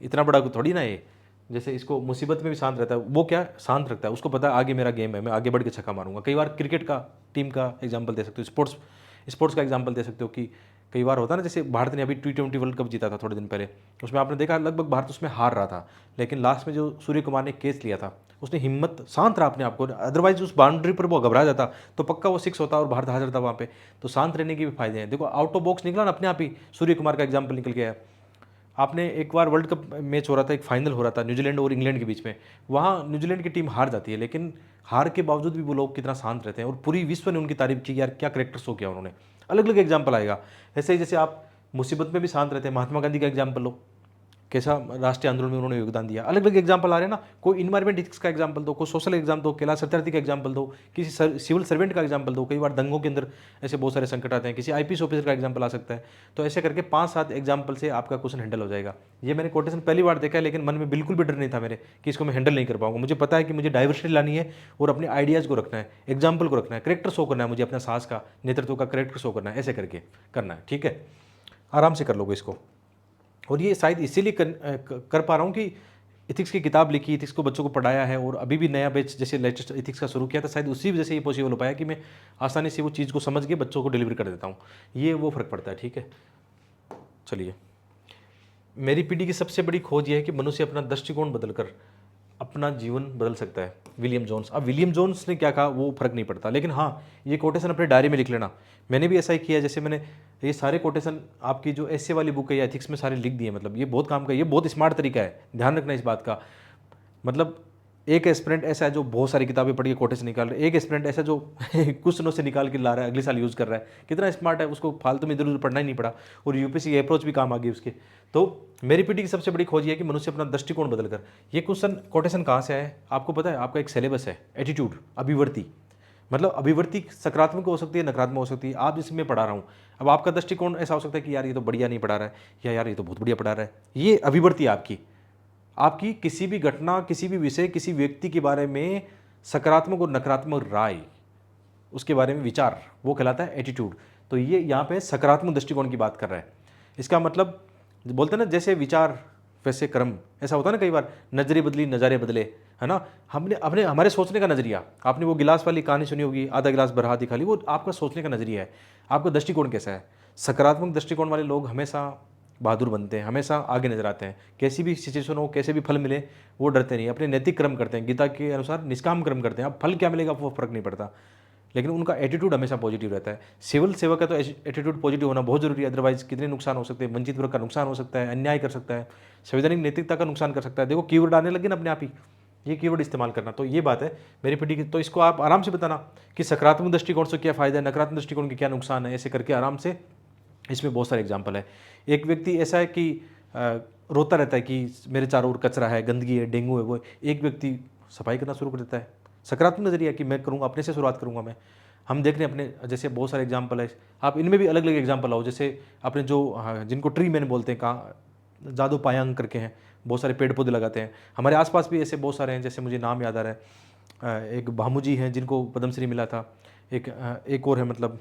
इतना बड़ा थोड़ी ना है। जैसे इसको मुसीबत में भी शांत रहता है, वो क्या शांत रखता है, उसको पता है आगे मेरा गेम है, मैं आगे बढ़ के छक्का मारूंगा। कई बार क्रिकेट का टीम का एग्जाम्पल दे सकते हो, स्पोर्ट्स का एग्जाम्पल दे सकते हो कि कई बार होता है ना, जैसे भारत ने अभी T20 वर्ल्ड कप जीता था थोड़े दिन पहले, उसमें आपने देखा लगभग भारत उसमें हार रहा था, लेकिन लास्ट में जो सूर्य कुमार ने केस लिया था, उसने हिम्मत, शांत रहा अपने आप को, अदरवाइज उस बाउंड्री पर वो घबरा जाता तो पक्का वो 6 होता और भारत हार जाता वहाँ पे। तो शांत रहने के भी फायदे हैं। देखो आउट ऑफ बॉक्स निकला ना अपने आप ही, सूर्य कुमार का एग्जाम्पल निकल गया है। आपने एक बार वर्ल्ड कप मैच हो रहा था, एक फाइनल हो रहा था न्यूजीलैंड और इंग्लैंड के बीच में, वहाँ न्यूजीलैंड की टीम हार जाती है, लेकिन हार के बावजूद भी वो लोग कितना शांत रहते हैं, और पूरी विश्व ने उनकी तारीफ की, यार क्या करेक्टर शो किया उन्होंने। अलग अलग एग्जाम्पल आएगा। ऐसे ही जैसे आप मुसीबत में भी शांत रहते हैं, महात्मा गांधी का एग्जाम्पल लो, कैसा राष्ट्रीय आंदोलन में उन्होंने योगदान दिया। अलग अलग एग्जाम्पल आ रहे हैं ना, कोई इन्वायरमेंट एथिक्स का एग्जाम्पल दो, कोई सोशल एग्जाम दो, कैलाश सत्यार्थी का एग्जाम्पल दो, किसी सिविल सर्वेंट का एग्जाम्पल दो। कई बार दंगों के अंदर ऐसे बहुत सारे संकट आते हैं, किसी आईपीएस ऑफिसर का एग्जाम्पल आ सकता है। तो ऐसे करके 5-7 एग्जाम्पल से आपका क्वेश्चन हैंडल हो जाएगा। ये मैंने कोटेशन पहली बार देखा है, लेकिन मन में बिल्कुल भी डर नहीं था मेरे कि इसको मैं हैंडल नहीं कर पाऊंगा। मुझे पता है कि मुझे डाइवर्सिटी लानी है और अपने आइडियाज़ को रखना है, एग्जाम्पल को रखना है, करेक्टर शो करना है, मुझे अपना साहस का, नेतृत्व का करेक्टर शो करना है, ऐसे करके करना है, ठीक है। आराम से कर लोगे इसको। और ये शायद इसीलिए कर पा रहा हूँ कि इथिक्स की किताब लिखी, इथिक्स को बच्चों को पढ़ाया है, और अभी भी नया बैच जैसे लेटेस्ट इथिक्स का शुरू किया था, शायद उसी वजह से ये पॉसिबल हो पाया कि मैं आसानी से वो चीज़ को समझ के बच्चों को डिलीवर कर देता हूँ। ये वो फ़र्क पड़ता है, ठीक है। चलिए, मेरी पीढ़ी की सबसे बड़ी खोज ये है कि मनुष्य अपना दृष्टिकोण बदलकर अपना जीवन बदल सकता है। William Jones. अब विलियम जोन्स ने क्या कहा वो फर्क नहीं पड़ता, लेकिन हाँ ये कोटेशन अपने डायरी में लिख लेना। मैंने भी ऐसा ही किया, जैसे मैंने ये सारे कोटेशन आपकी जो एसे वाली बुक है या एथिक्स में सारे लिख दिए। मतलब ये बहुत काम का, ये बहुत स्मार्ट तरीका है, ध्यान रखना इस बात का। मतलब एक एस्पिरेंट ऐसा है जो बहुत सारी किताबें पढ़ के कोटेशन निकाल रहा है, एक एस्पिरेंट ऐसा जो कुछ दिनों से निकाल के ला रहा है, अगले साल यूज़ कर रहा है। कितना स्मार्ट है, उसको फालतू में इधर उधर पढ़ना ही नहीं पड़ा, और यूपीएससी की अप्रोच भी काम आ गई उसके। तो मेरी पीढ़ी की सबसे बड़ी खोज ये है कि मनुष्य अपना दृष्टिकोण बदल कर। ये क्वेश्चन कोटेशन कहाँ से आए आपको पता है? आपका एक सिलेबस है, एटीट्यूड, अभिवर्ती। मतलब अभिवर्ती सकारात्मक हो सकती है, नकारात्मक हो सकती है। आप जिसमें पढ़ा रहा हूँ, अब आपका दृष्टिकोण ऐसा हो सकता है कि यार ये तो बढ़िया नहीं पढ़ा रहा है, या यार ये तो बहुत बढ़िया पढ़ा रहा है। ये अभिवर्ती आपकी किसी भी घटना, किसी भी विषय, किसी व्यक्ति के बारे में सकारात्मक और नकारात्मक राय, उसके बारे में विचार, वो कहलाता है एटीट्यूड। तो ये यहाँ पे सकारात्मक दृष्टिकोण की बात कर रहा है। इसका मतलब बोलते हैं ना, जैसे विचार वैसे कर्म, ऐसा होता है ना, कई बार नजरें बदली नज़ारे बदले, है ना। हमने अपने हमारे सोचने का नजरिया, आपने वो गिलास वाली कहानी सुनी होगी, आधा गिलास भरा आधी खाली, वो आपका सोचने का नजरिया है। आपका दृष्टिकोण कैसा है? सकारात्मक दृष्टिकोण वाले लोग हमेशा बहादुर बनते हैं, हमेशा आगे नजर आते हैं। कैसी भी सिचुएशन हो, कैसे भी फल मिले, वो डरते नहीं, अपने नैतिक कर्म करते हैं, गीता के अनुसार निष्काम कर्म करते हैं। अब फल क्या मिलेगा वो फर्क नहीं पड़ता, लेकिन उनका एटीट्यूड हमेशा पॉजिटिव रहता है। सिविल सेवा का तो एटीट्यूड पॉजिटिव होना बहुत जरूरी है, अदरवाइज कितने नुकसान हो सकते हैं। वंचित वर्ग का नुकसान हो सकता है, अन्याय कर सकता है, संवैधानिक नैतिकता का नुकसान कर सकता है। देखो कीवर्ड आने लगे ना अपने आप ही, ये कीवर्ड इस्तेमाल करना। तो ये बात है मेरी पीढ़ी की। तो इसको आप आराम से बताना कि सकारात्मक दृष्टिकोण से क्या फायदा है, नकारात्मक दृष्टिकोण के क्या नुकसान है, ऐसे करके आराम से। इसमें बहुत सारे एग्जाम्पल है। एक व्यक्ति ऐसा है कि रोता रहता है कि मेरे चारों ओर कचरा है, गंदगी है, डेंगू है, वो एक व्यक्ति सफाई करना शुरू कर देता है। सकारात्मक नजरिया कि मैं करूँगा, अपने से शुरुआत करूँगा मैं। हम देख रहे हैं अपने, जैसे बहुत सारे एग्जाम्पल है, आप इनमें भी अलग अलग एग्जाम्पल आओ। जैसे अपने जो जिनको ट्री मैन बोलते हैं, कहाँ जादू पायांग करके हैं, बहुत सारे पेड़ पौधे लगाते हैं। हमारे आसपास भी ऐसे बहुत सारे हैं, जैसे मुझे नाम याद आ रहा है, एक भामू जी हैं जिनको पद्मश्री मिला था, एक और है मतलब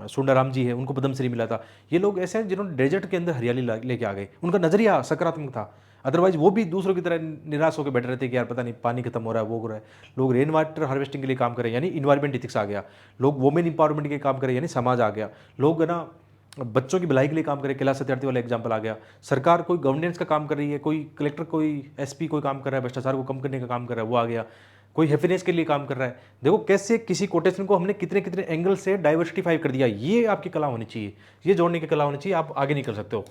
सुंदराम जी है, उनको पद्मश्री मिला था। ये लोग ऐसे हैं जिन्होंने डेजर्ट के अंदर हरियाली लेके आ गए, उनका नजरिया सकारात्मक था। अदरवाइज वो भी दूसरों की तरह निराश होकर बैठे रहते कि यार पता नहीं पानी खत्म हो रहा है, वो हो रहा है। लोग रेन वाटर हार्वेस्टिंग के लिए काम करें, यानी इन्वायरमेंट एथिक्स आ गया। लोग वुमेन इंपावरमेंट के काम करें, यानी समाज आ गया। लोग है ना बच्चों की भलाई के लिए काम करें, कैलाश सत्यार्थी वाला एग्जाम्पल आ गया। सरकार कोई गवर्नेंस का काम कर रही है, कोई कलेक्टर, कोई एसपी कोई काम कर रहा है, भ्रष्टाचार को कम करने का काम कर रहा है, वो आ गया। कोई हैप्पीनेस के लिए काम कर रहा है। देखो कैसे किसी कोटेशन को हमने कितने कितने एंगल से डाइवर्सिफाई कर दिया, ये आपकी कला होनी चाहिए, ये जोड़ने की कला होनी चाहिए, आप आगे नहीं कर सकते हो।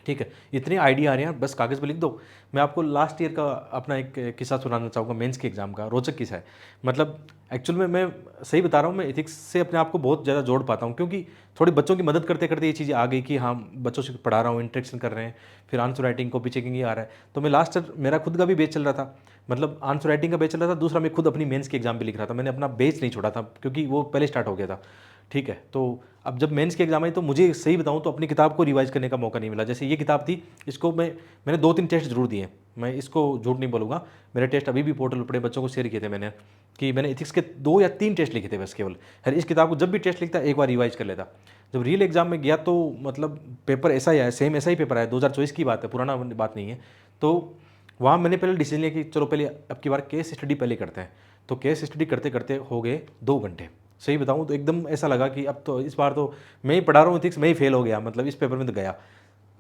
ठीक है, इतने आइडिया आ रहे हैं, बस कागज़ पे लिख दो। मैं आपको लास्ट ईयर का अपना एक किस्सा सुनाना चाहूँगा, मेंस के एग्जाम का रोचक किस्सा है। मतलब एक्चुअल में मैं सही बता रहा हूँ, मैं एथिक्स से अपने आप को बहुत ज़्यादा जोड़ पाता हूँ, क्योंकि थोड़ी बच्चों की मदद करते करते ये चीज़ें आ गई कि हाँ बच्चों से पढ़ा रहा हूँ, इंटरेक्शन कर रहे हैं, फिर आंसर राइटिंग, कॉपी चेकिंग ये आ रहा है। तो मैं लास्ट ईयर मेरा खुद का भी बैच चल रहा था, मतलब आंसर राइटिंग का बैच चल रहा था, दूसरा मैं खुद अपनी मेंस के एग्जाम भी लिख रहा था। मैंने अपना बैच नहीं छोड़ा था क्योंकि वो पहले स्टार्ट हो गया था। ठीक है, तो अब जब मेंस के एग्जाम आई तो मुझे सही बताऊं तो अपनी किताब को रिवाइज करने का मौका नहीं मिला। जैसे ये किताब थी, इसको मैंने 2-3 टेस्ट जरूर दिए, मैं इसको झूठ नहीं बोलूँगा। मेरे टेस्ट अभी भी पोर्टल पर बच्चों को शेयर किए थे मैंने, कि मैंने एथिक्स के 2 या 3 टेस्ट लिखे थे बस केवल। हर इस किताब को जब भी टेस्ट लिखता एक बार रिवाइज कर लेता। जब रियल एग्जाम में गया तो मतलब पेपर ऐसा ही आया, सेम ऐसा ही पेपर आया, 2024 की बात है, पुराना बात नहीं है। तो वहाँ मैंने पहले डिसीजन लिया कि चलो पहले अब की बार केस स्टडी पहले करते हैं। तो केस स्टडी करते करते हो गए 2 घंटे। सही बताऊँ तो एकदम ऐसा लगा कि अब तो इस बार तो मैं ही पढ़ा रहा हूँ एथिक्स, मैं ही फेल हो गया, मतलब इस पेपर में तो गया।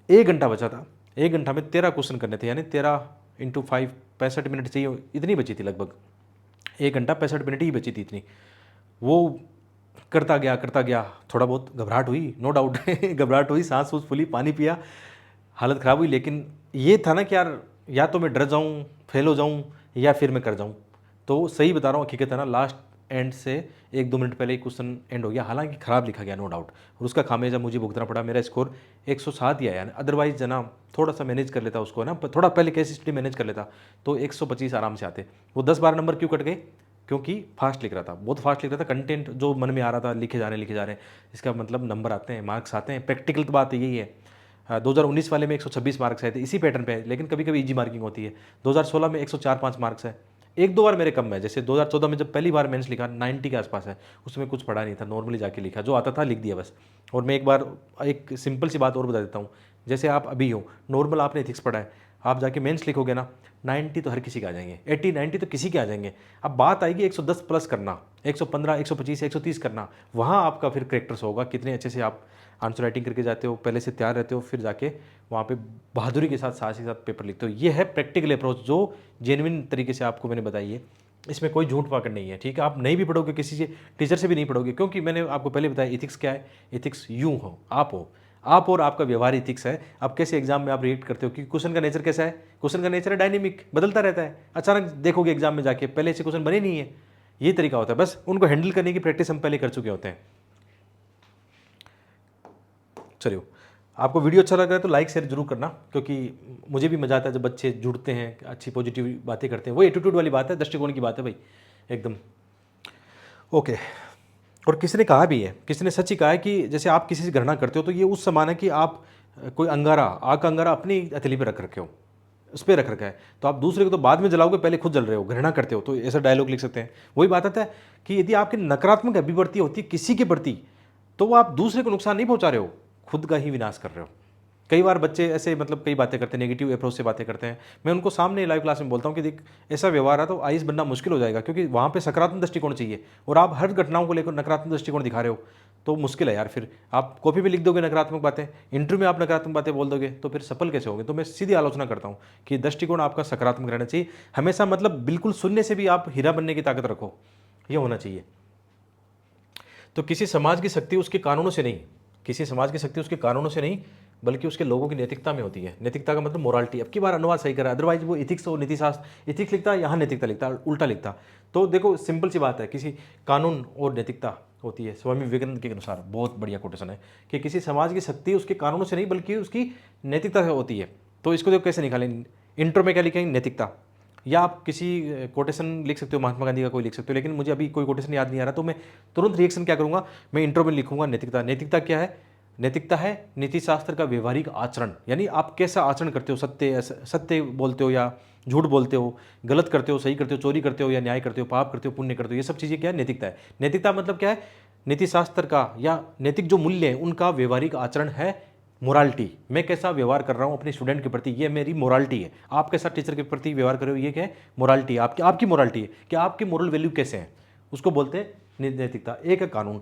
1 घंटा बचा था, 1 घंटा में 13 क्वेश्चन करने थे, यानी 13 × 5 65 मिनट चाहिए, इतनी बची थी लगभग। 1 घंटा 65 मिनट ही बची थी इतनी। वो करता गया, थोड़ा बहुत घबराहट हुई, नो डाउट घबराहट हुई, सांस फूस फूली, पानी पिया, हालत ख़राब हुई। लेकिन ये था ना कि यार या तो मैं डर जाऊँ, फेल हो जाऊँ, या फिर मैं कर जाऊँ। तो सही बता रहा हूँ, हकीकत है ना, लास्ट एंड से 1-2 मिनट पहले ही क्वेश्चन एंड हो गया। हालांकि ख़राब लिखा गया नो डाउट, और उसका खामियाजा मुझे भुगतना पड़ा। मेरा स्कोर 107 ही आया, अदरवाइज जना थोड़ा सा मैनेज कर लेता उसको ना, थोड़ा पहले केस स्टडी मैनेज कर लेता तो 125 आराम से आते। वो 10-12 नंबर क्यों कट गए? क्योंकि फास्ट लिख रहा था, बहुत फास्ट लिख रहा था, कंटेंट जो मन में आ रहा था लिखे जा रहे हैं, इसका मतलब नंबर आते हैं, मार्क्स आते हैं। प्रैक्टिकल तो बात यही है। 2019 वाले में 126 मार्क्स आए थे, इसी पैटर्न पे है, लेकिन कभी कभी इजी मार्किंग होती है। 2016 में 104-5 मार्क्स है, 1-2 बार मेरे कम है। जैसे 2014 में जब पहली बार मेंस लिखा 90 के आसपास है, उसमें कुछ पढ़ा नहीं था, नॉर्मली जाके लिखा, जो आता था लिख दिया बस। और मैं एक बार एक सिंपल सी बात और बता देता हूँ, जैसे आप अभी हो, नॉर्मल आपने एथिक्स पढ़ा है, आप जाके मेंस लिखोगे ना, 90 तो हर किसी के आ जाएंगे, 80-90 तो किसी के आ जाएंगे। अब बात आएगी 110 प्लस करना, 115, 125, 130 करना, वहाँ आपका फिर करेक्टर्स होगा, कितने अच्छे से आप आंसर राइटिंग करके जाते हो, पहले से तैयार रहते हो, फिर जाके वहाँ पे बहादुरी के साथ, साहस के साथ पेपर लिखते हो। ये है प्रैक्टिकल अप्रोच जो जेन्युइन तरीके से आपको मैंने बताई है, इसमें कोई झूठ पाकड़ नहीं है। ठीक है, आप नहीं भी पढ़ोगे, किसी से टीचर से भी नहीं पढ़ोगे, क्योंकि मैंने आपको पहले बताया एथिक्स क्या है। एथिक्स यूँ हो, आप और आपका व्यवहार एथिक्स है। आप कैसे एग्जाम में आप रिएक्ट करते हो, कि क्वेश्चन का नेचर कैसा है? क्वेश्चन का नेचर है डायनेमिक, बदलता रहता है। अचानक देखोगे एग्जाम में जाके पहले से क्वेश्चन बने नहीं है, ये तरीका होता है। बस उनको हैंडल करने की प्रैक्टिस हम पहले कर चुके होते हैं। चलिए, आपको वीडियो अच्छा लग रहा है तो लाइक शेयर जरूर करना, क्योंकि मुझे भी मजा आता है जब बच्चे जुड़ते हैं, अच्छी पॉजिटिव बातें करते हैं। वो एटीट्यूड वाली बात है, दृष्टिकोण की बात है भाई, एकदम ओके। और किसी ने कहा भी है, किसी ने सच ही कहा है कि जैसे आप किसी से घृणा करते हो तो ये उस समान है कि आप कोई अंगारा, आग का अंगारा अपनी हथेली पर रख रखे हो, उस पर रख रखा है, तो आप दूसरे को तो बाद में जलाओगे, पहले खुद जल रहे हो, घृणा करते हो। तो ऐसा डायलॉग लिख सकते हैं। वही बात आता है कि यदि आपकी नकारात्मक अभिव्यक्ति होती है किसी के प्रति, तो वो आप दूसरे को नुकसान नहीं पहुंचा रहे हो, खुद का ही विनाश कर रहे हो। कई बार बच्चे ऐसे मतलब कई बातें करते हैं, नेगेटिव अप्रोच से बातें करते हैं। मैं उनको सामने लाइव क्लास में बोलता हूँ कि देख, ऐसा व्यवहार है तो आईएएस बनना मुश्किल हो जाएगा, क्योंकि वहाँ पे सकारात्मक दृष्टिकोण चाहिए, और आप हर घटनाओं को लेकर नकारात्मक दृष्टिकोण दिखा रहे हो, तो मुश्किल है यार। फिर आप कॉपी में लिख दोगे नकारात्मक बातें, इंटरव्यू में आप नकारात्मक बातें बोल दोगे, तो फिर सफल कैसे होगे? तो मैं सीधी आलोचना करता हूँ कि दृष्टिकोण आपका सकारात्मक रहना चाहिए हमेशा। मतलब बिल्कुल शून्य से भी आप हीरा बनने की ताकत रखो, ये होना चाहिए। तो किसी समाज की शक्ति उसके कानूनों से नहीं, किसी समाज की शक्ति उसके कानूनों से नहीं, बल्कि उसके लोगों की नैतिकता में होती है। नैतिकता का मतलब मोरालिटी। अब की बार अनुवाद सही करा, अदरवाइज वो इथिक्स और नीतिशास्त्र, इथिक्स लिखता है यहाँ नैतिकता लिखता, उल्टा लिखता। तो देखो सिंपल सी बात है, किसी कानून और नैतिकता होती है। स्वामी विवेकानंद के अनुसार बहुत बढ़िया कोटेशन है कि किसी समाज की शक्ति उसके कानूनों से नहीं बल्कि उसकी नैतिकता से होती है। तो इसको देखो कैसे निकालें, इंट्रो में क्या लिखेंगे? नैतिकता। या आप किसी कोटेशन लिख सकते हो, महात्मा गांधी का कोई लिख सकते हो, लेकिन मुझे अभी कोई कोटेशन याद नहीं आ रहा, तो मैं तुरंत रिएक्शन क्या करूंगा, मैं इंट्रो में लिखूंगा नैतिकता। नैतिकता क्या है? नैतिकता है नीति शास्त्र का व्यवहारिक आचरण, यानी आप कैसा आचरण करते हो, सत्य बोलते हो या झूठ बोलते हो, गलत करते हो, सही करते हो, चोरी करते हो या न्याय करते हो, पाप करते हो, पुण्य करते हो, ये सब चीज़ें क्या है? नैतिकता है। नैतिकता मतलब क्या है? नीति शास्त्र का या नैतिक जो मूल्य है उनका व्यवहारिक आचरण है। मोरालिटी, मैं कैसा व्यवहार कर रहा हूँ अपने स्टूडेंट के प्रति, ये मेरी मोरालिटी है। आप कैसा टीचर के प्रति व्यवहार कर रहे हो, ये क्या है? मोरालिटी है। आपकी मोरालिटी है कि आपके मोरल वैल्यू कैसे हैं, उसको बोलते हैं नैतिकता। एक है कानून,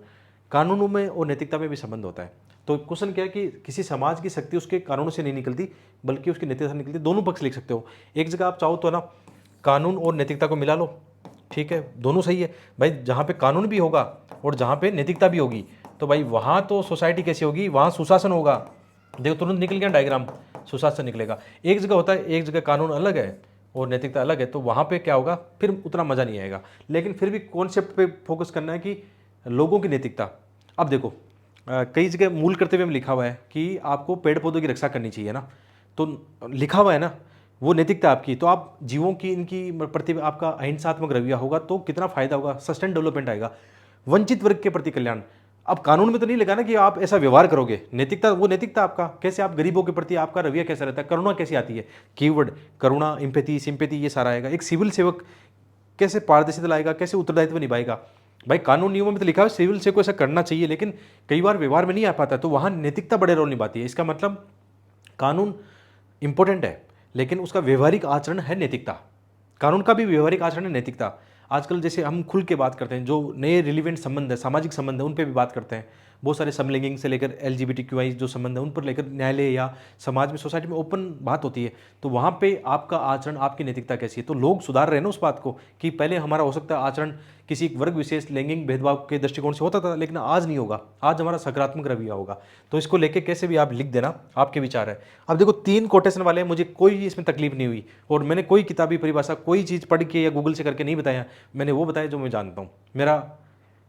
कानूनों में और नैतिकता में भी संबंध होता है। तो क्वेश्चन क्या है कि किसी समाज की शक्ति उसके कानूनों से नहीं निकलती बल्कि उसकी नैतिकता से निकलती। दोनों पक्ष लिख सकते हो। एक जगह आप चाहो तो ना कानून और नैतिकता को मिला लो, ठीक है, दोनों सही है भाई। जहाँ पे कानून भी होगा और जहाँ पे नैतिकता भी होगी, तो भाई वहाँ तो सोसाइटी कैसी होगी, वहाँ सुशासन होगा। देखो तुरंत निकल गया डायग्राम, सुशासन निकलेगा। एक जगह होता है, एक जगह कानून अलग है और नैतिकता अलग है, तो वहाँ पे क्या होगा, फिर उतना मज़ा नहीं आएगा। लेकिन फिर भी कॉन्सेप्ट पे फोकस करना है कि लोगों की नैतिकता। अब देखो कई जगह मूल कर्तव्य में लिखा हुआ है कि आपको पेड़ पौधों की रक्षा करनी चाहिए ना, तो लिखा हुआ है ना, वो नैतिकता आपकी। तो आप जीवों की इनकी प्रति आपका अहिंसात्मक रवैया होगा तो कितना फायदा होगा, सस्टेन डेवलपमेंट आएगा। वंचित वर्ग के प्रति कल्याण, अब कानून में तो नहीं लिखा ना कि आप ऐसा व्यवहार करोगे, नैतिकता वो नैतिकता आपका कैसे, आप गरीबों के प्रति आपका रवैया कैसा रहता है, करुणा कैसी आती है, कीवर्ड करुणा, एम्पैथी, सिंपैथी, ये सारा आएगा। एक सिविल सेवक कैसे पारदर्शिता लाएगा, कैसे उत्तरदायित्व निभाएगा। भाई कानून नियमों में तो लिखा है सिविल सेवक को ऐसा करना चाहिए, लेकिन कई बार व्यवहार में नहीं आ पाता, तो वहाँ नैतिकता बड़े रोल निभाती है। इसका मतलब कानून इंपॉर्टेंट है, लेकिन उसका व्यवहारिक आचरण है नैतिकता। कानून का भी व्यवहारिक आचरण है नैतिकता। आजकल जैसे हम खुल के बात करते हैं, जो नए रिलीवेंट संबंध है, सामाजिक संबंध है, उन पे भी बात करते हैं। बहुत सारे समलिंगिंग से लेकर LGBTQI जो संबंध है उन पर लेकर न्यायालय या समाज में, सोसाइटी में ओपन बात होती है, तो वहाँ पे आपका आचरण, आपकी नैतिकता कैसी है। तो लोग सुधार रहे हैं ना उस बात को कि पहले हमारा हो सकता है आचरण किसी एक वर्ग विशेष लैंगिक भेदभाव के दृष्टिकोण से होता था, लेकिन आज नहीं होगा, आज हमारा सकारात्मक रवैया होगा। तो इसको लेके कैसे भी आप लिख देना, आपके विचार है। अब देखो 3 कोटेशन वाले हैं, मुझे कोई इसमें तकलीफ नहीं हुई और मैंने कोई किताबी परिभाषा, कोई चीज़ पढ़ के या गूगल से करके नहीं बताया, मैंने वो बताया जो मैं जानता हूँ।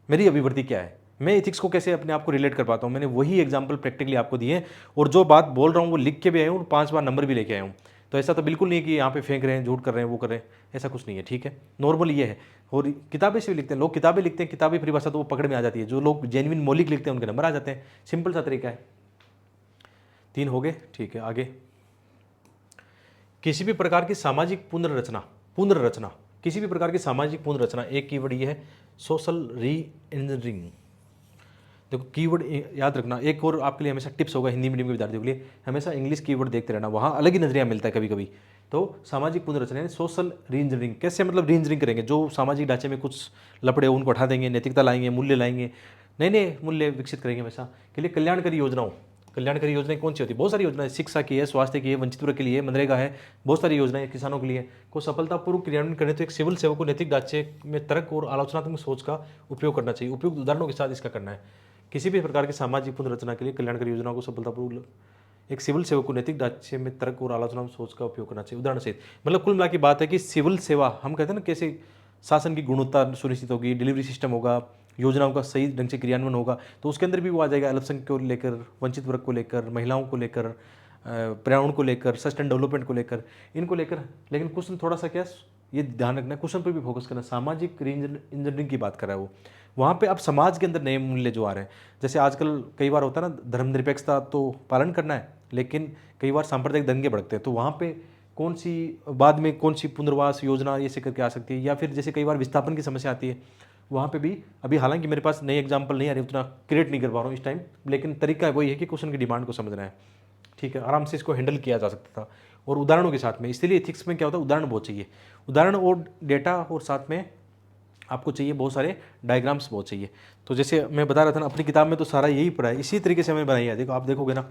मेरी अभिवृत्ति क्या है, मैं एथिक्स को कैसे अपने आप को रिलेट कर पाता हूँ, मैंने वही एग्जाम्पल प्रैक्टिकली आपको दिए, और जो बात बोल रहा हूँ वो लिख के भी आया हूँ और 5 बार नंबर भी लेके आया हूँ। तो ऐसा तो बिल्कुल नहीं है कि यहाँ पे फेंक रहे हैं, झूठ कर रहे हैं, वो कर रहे हैं, ऐसा कुछ नहीं है, ठीक है। नॉर्मल ये है। और किताबें से भी लिखते हैं लोग, किताबें लिखते हैं, किताबी परिभाषा तो वो पकड़ में आ जाती है। जो लोग जेन्युइन मौलिक लिखते हैं उनके नंबर आ जाते हैं, सिंपल सा तरीका है। 3 हो गए, ठीक है। आगे, किसी भी प्रकार की सामाजिक पुनर्रचना, किसी भी प्रकार की सामाजिक पुनर्रचना, एक कीवर्ड ये है सोशल री इंजीनियरिंग। देखो कीवर्ड याद रखना। एक और आपके लिए हमेशा टिप्स होगा हिंदी मीडियम के विद्यार्थियों के लिए, हमेशा इंग्लिश कीवर्ड देखते रहना, वहाँ अलग ही नजरिया मिलता है कभी कभी। तो सामाजिक पुनर्रचना यानी सोशल री इंजीनियरिंग, कैसे मतलब री इंजीनियरिंग करेंगे, जो सामाजिक ढांचे में कुछ लपड़े उनको हटा देंगे, नैतिकता लाएंगे, मूल्य लाएंगे, नए नए मूल्य विकसित करेंगे हमेशा के लिए। कल्याणकारी योजनाओं, कल्याणकारी योजनाएं कौन सी होती है, बहुत सारी योजनाएं, शिक्षा की है, स्वास्थ्य की है, वंचित वर्ग के लिए, मनरेगा है, बहुत सारी योजनाएं किसानों के लिए। को सफलतापूर्वक क्रियान्वयन करने तो एक सिविल सेवक को नैतिक ढांचे में तर्क और आलोचनात्मक सोच का उपयोग करना चाहिए। उपयुक्त उदाहरणों के साथ इसका करना है। किसी भी प्रकार की सामाजिक पुनर्रचना के लिए कल्याणकारी योजनाओं को सफलतापूर्वक एक सिविल सेवक को नैतिक ढांचे में तर्क और आलोचनात्मक सोच का उपयोग करना चाहिए, उदाहरण सहित। मतलब कुल मिला की बात है कि सिविल सेवा, हम कहते हैं ना, कैसे शासन की गुणवत्ता सुनिश्चित होगी, डिलीवरी सिस्टम होगा, योजनाओं का सही ढंग से क्रियान्वयन होगा, तो उसके अंदर भी वो आ जाएगा अल्पसंख्यक को लेकर, वंचित वर्ग को लेकर, महिलाओं को लेकर, पर्यावरण को लेकर, सस्टेन डेवलपमेंट को लेकर, इनको लेकर। लेकिन क्वेश्चन थोड़ा सा क्या ये ध्यान रखना है, क्वेश्चन पर भी फोकस करना। सामाजिक इंजीनियरिंग की बात कर रहा है वो, वहाँ पे अब समाज के अंदर नए मूल्य जो आ रहे हैं, जैसे आजकल कई बार होता है ना, धर्मनिरपेक्षता तो पालन करना है, लेकिन कई बार सांप्रदायिक दंगे भड़कते हैं, तो वहाँ पे कौन सी बाद में कौन सी पुनर्वास योजना ये से करके आ सकती है, या फिर जैसे कई बार विस्थापन की समस्या आती है, वहाँ पे भी अभी हालांकि मेरे पास नई एग्जाम्पल नहीं आ रही, उतना क्रिएट नहीं कर पा रहा हूँ इस टाइम, लेकिन तरीका वही है कि क्वेश्चन की डिमांड को समझना है, ठीक है। आराम से इसको हैंडल किया जा सकता था और उदाहरणों के साथ में। इसलिए एथिक्स में क्या होता है, उदाहरण बहुत चाहिए, उदाहरण और डेटा, और साथ में आपको चाहिए बहुत सारे डायग्राम्स बहुत चाहिए। तो जैसे मैं बता रहा था ना, अपनी किताब में तो सारा यही पढ़ा है, इसी तरीके से हमें बनाई है। देखो आप देखोगे ना,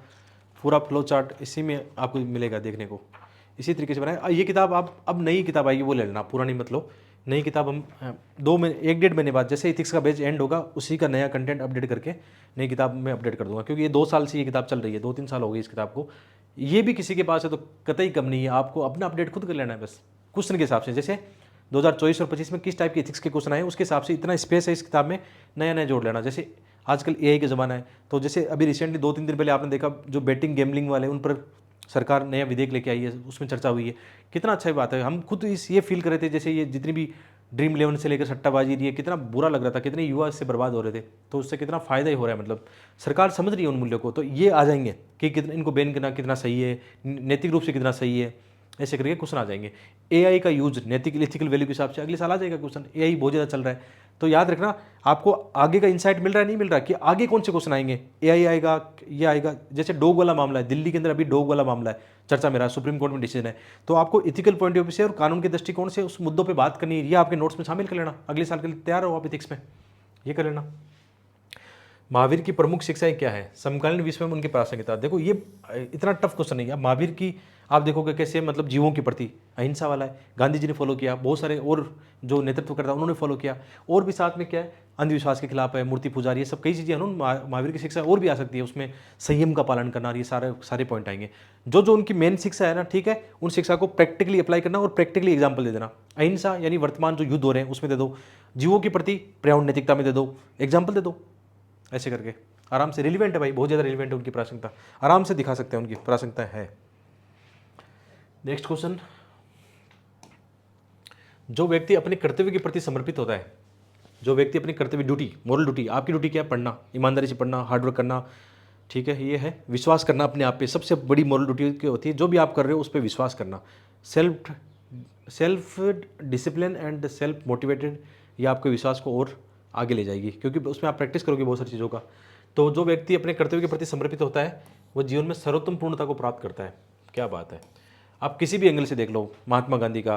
पूरा फ्लो चार्ट इसी में आपको मिलेगा देखने को, इसी तरीके से बनाया। ये किताब आप, अब नई किताब आएगी वो ले लेना, पुरानी मत लो। नई किताब हम 1-1.5 महीने बाद, जैसे एथिक्स का बैच एंड होगा, उसी का नया कंटेंट अपडेट करके नई किताब में अपडेट कर दूंगा, क्योंकि ये 2 साल से ये किताब चल रही है, 2-3 साल हो गई इस किताब को। ये भी किसी के पास है तो कतई कम नहीं है, आपको अपना अपडेट खुद कर लेना है बस, क्वेश्चन के हिसाब से। जैसे 2024 और 25 में किस टाइप के एथिक्स के क्वेश्चन आए, उसके हिसाब से इतना स्पेस है इस किताब में, नया नया जोड़ लेना। जैसे आजकल AI का ज़माना है, तो जैसे अभी रिसेंटली 2-3 दिन पहले आपने देखा, जो बेटिंग गैम्बलिंग वाले, उन पर सरकार नया विधेयक लेके आई है, उसमें चर्चा हुई है, कितना अच्छा बात है। हम खुद ये फील कर रहे थे, जैसे ये जितनी भी ड्रीम 11 से लेकर सट्टाबाजी रही है, कितना बुरा लग रहा था, कितने युवा इससे बर्बाद हो रहे थे, तो उससे कितना फ़ायदा ही हो रहा है। मतलब सरकार समझ रही है उन मूल्यों को, तो ये आ जाएंगे कि कितना इनको बैन करना कितना सही है, नैतिक रूप से कितना सही है, ऐसे करके क्वेश्चन आ जाएंगे। AI का यूज नैतिक एथिकल वैल्यू के हिसाब से अगले साल आ जाएगा क्वेश्चन। AI बहुत ज़्यादा चल रहा है, तो याद रखना, आपको आगे का इंसाइट मिल रहा है, नहीं मिल रहा कि आगे कौन से क्वेश्चन आएंगे। AI आएगा, ये आएगा। जैसे डॉग वाला मामला है, दिल्ली के अंदर अभी डॉग वाला मामला है, चर्चा में रहा, सुप्रीम कोर्ट में डिसीजन है, तो आपको इथिकल पॉइंट ऑफ व्यू से और कानून के दृष्टिकोण से उस मुद्दों पर बात करनी है, ये आपके नोट्स में शामिल कर लेना, अगले साल के लिए तैयार हो आप इथिक्स में, ये कर लेना। महावीर की प्रमुख शिक्षाएं क्या है, समकालीन विश्व में उनकी प्रासंगिकता। देखो ये इतना टफ क्वेश्चन नहीं है। महावीर की आप देखोगे कैसे मतलब जीवों के प्रति अहिंसा वाला है, गांधी जी ने फॉलो किया, बहुत सारे और जो नेतृत्व करता है उन्होंने फॉलो किया। और भी साथ में क्या है, अंधविश्वास के खिलाफ है, मूर्ति पुजारी, ये सब कई चीज़ें हैं महावीर की शिक्षा और भी आ सकती है, उसमें संयम का पालन करना, ये सारे पॉइंट आएंगे। जो जो उनकी मेन शिक्षा है ना, ठीक है, उन शिक्षा को प्रैक्टिकली अप्लाई करना और प्रैक्टिकली एग्जाम्पल दे देना। अहिंसा यानी वर्तमान जो युद्ध हो रहे हैं उसमें दे दो, जीवों के प्रति पर्यावरण नैतिकता में दे दो, एग्जाम्पल दे दो, ऐसे करके आराम से। रिलीवेंट है भाई, बहुत ज़्यादा रिलीवेंट है उनकी प्रासंगिकता, आराम से दिखा सकते हैं उनकी प्रासंगिकता है। नेक्स्ट क्वेश्चन, जो व्यक्ति अपने कर्तव्य के प्रति समर्पित होता है, जो व्यक्ति अपनी कर्तव्य ड्यूटी, मोरल ड्यूटी, आपकी ड्यूटी क्या है, पढ़ना, ईमानदारी से पढ़ना, हार्डवर्क करना, ठीक है, ये है विश्वास करना अपने आप पे, सबसे बड़ी मोरल ड्यूटी होती है। जो भी आप कर रहे हो उस पर विश्वास करना, self discipline and self motivated, ये आपके विश्वास को और आगे ले जाएगी, क्योंकि उसमें आप प्रैक्टिस करोगे बहुत सारी चीज़ों का। तो जो व्यक्ति अपने कर्तव्य के प्रति समर्पित होता है वो जीवन में सर्वोत्तम पूर्णता को प्राप्त करता है। क्या बात है, आप किसी भी एंगल से देख लो, महात्मा गांधी का,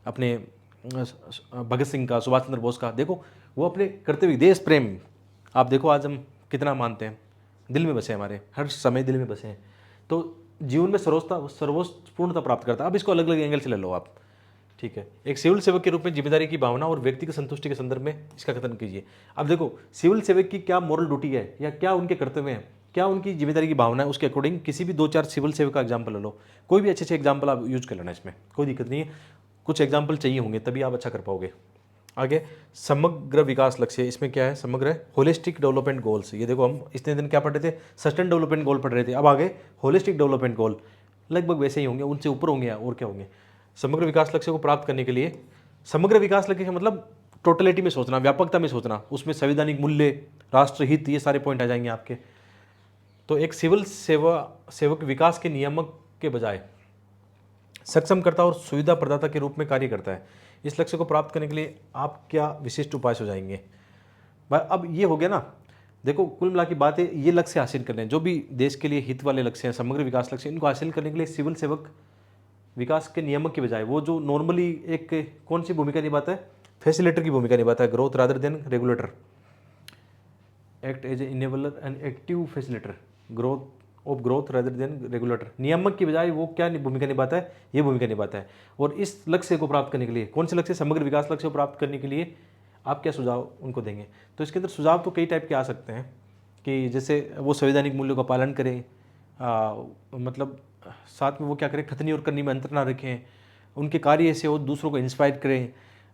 अपने भगत सिंह का, सुभाष चंद्र बोस का, देखो वो अपने कर्तव्य, देश प्रेम, आप देखो आज हम कितना मानते हैं, दिल में बसे, हमारे हर समय दिल में बसे हैं। तो जीवन में सर्वोच्च पूर्णता प्राप्त करता है। अब इसको अलग अलग एंगल से ले लो आप, ठीक है। एक सिविल सेवक के रूप में जिम्मेदारी की भावना और व्यक्तिगत संतुष्टि के संदर्भ में इसका कथन कीजिए। अब देखो सिविल सेवक की क्या मोरल ड्यूटी है, या क्या उनके कर्तव्य हैं, क्या उनकी जिम्मेदारी की भावना है, उसके अकॉर्डिंग किसी भी 2-4 सिविल सेवक का एग्जाम्पल ले लो, कोई भी अच्छे एग्जाम्पल आप यूज कर लेना, इसमें कोई दिक्कत नहीं है। कुछ एग्जाम्पल चाहिए होंगे तभी आप अच्छा कर पाओगे। आगे समग्र विकास लक्ष्य, इसमें क्या है, समग्र होलिस्टिक डेवलपमेंट गोल्स। ये देखो हम इतने दिन क्या पढ़ रहे थे, सस्टेन डेवलपमेंट गोल पढ़ रहे थे, अब आगे होलिस्टिक डेवलपमेंट गोल, लगभग वैसे ही होंगे, उनसे ऊपर होंगे और क्या होंगे। समग्र विकास लक्ष्य को प्राप्त करने के लिए, समग्र विकास लक्ष्य का मतलब टोटलिटी में सोचना, व्यापकता में सोचना, उसमें संवैधानिक मूल्य, राष्ट्रहित, ये सारे पॉइंट आ जाएंगे आपके। तो एक सिविल सेवक विकास के नियामक के बजाय सक्षमकर्ता और सुविधा प्रदाता के रूप में कार्य करता है। इस लक्ष्य को प्राप्त करने के लिए आप क्या विशिष्ट उपाय सुझाएंगे। अब ये हो गया ना, देखो कुल मिला की बात है, ये लक्ष्य हासिल करने, जो भी देश के लिए हित वाले लक्ष्य हैं, समग्र विकास लक्ष्य, इनको हासिल करने के लिए सिविल सेवक विकास के नियामक के बजाय वो जो नॉर्मली एक कौन सी भूमिका निभाता है, फैसिलिटेटर की भूमिका निभाता है, growth rather than regulator, act as a enabler and active facilitator, growth rather than regulator. नियामक की बजाय वो क्या भूमिका निभाता है, ये भूमिका निभाता है। और इस लक्ष्य को प्राप्त करने के लिए, कौन से लक्ष्य, समग्र विकास लक्ष्य को प्राप्त करने के लिए आप क्या सुझाव उनको देंगे। तो इसके अंदर सुझाव तो कई टाइप के आ सकते हैं, कि जैसे वो संवैधानिक मूल्यों का पालन करें, मतलब साथ में वो क्या करें, खतनी और करनी में अंतर ना रखें, उनके कार्य ऐसे हो दूसरों को इंस्पायर करें,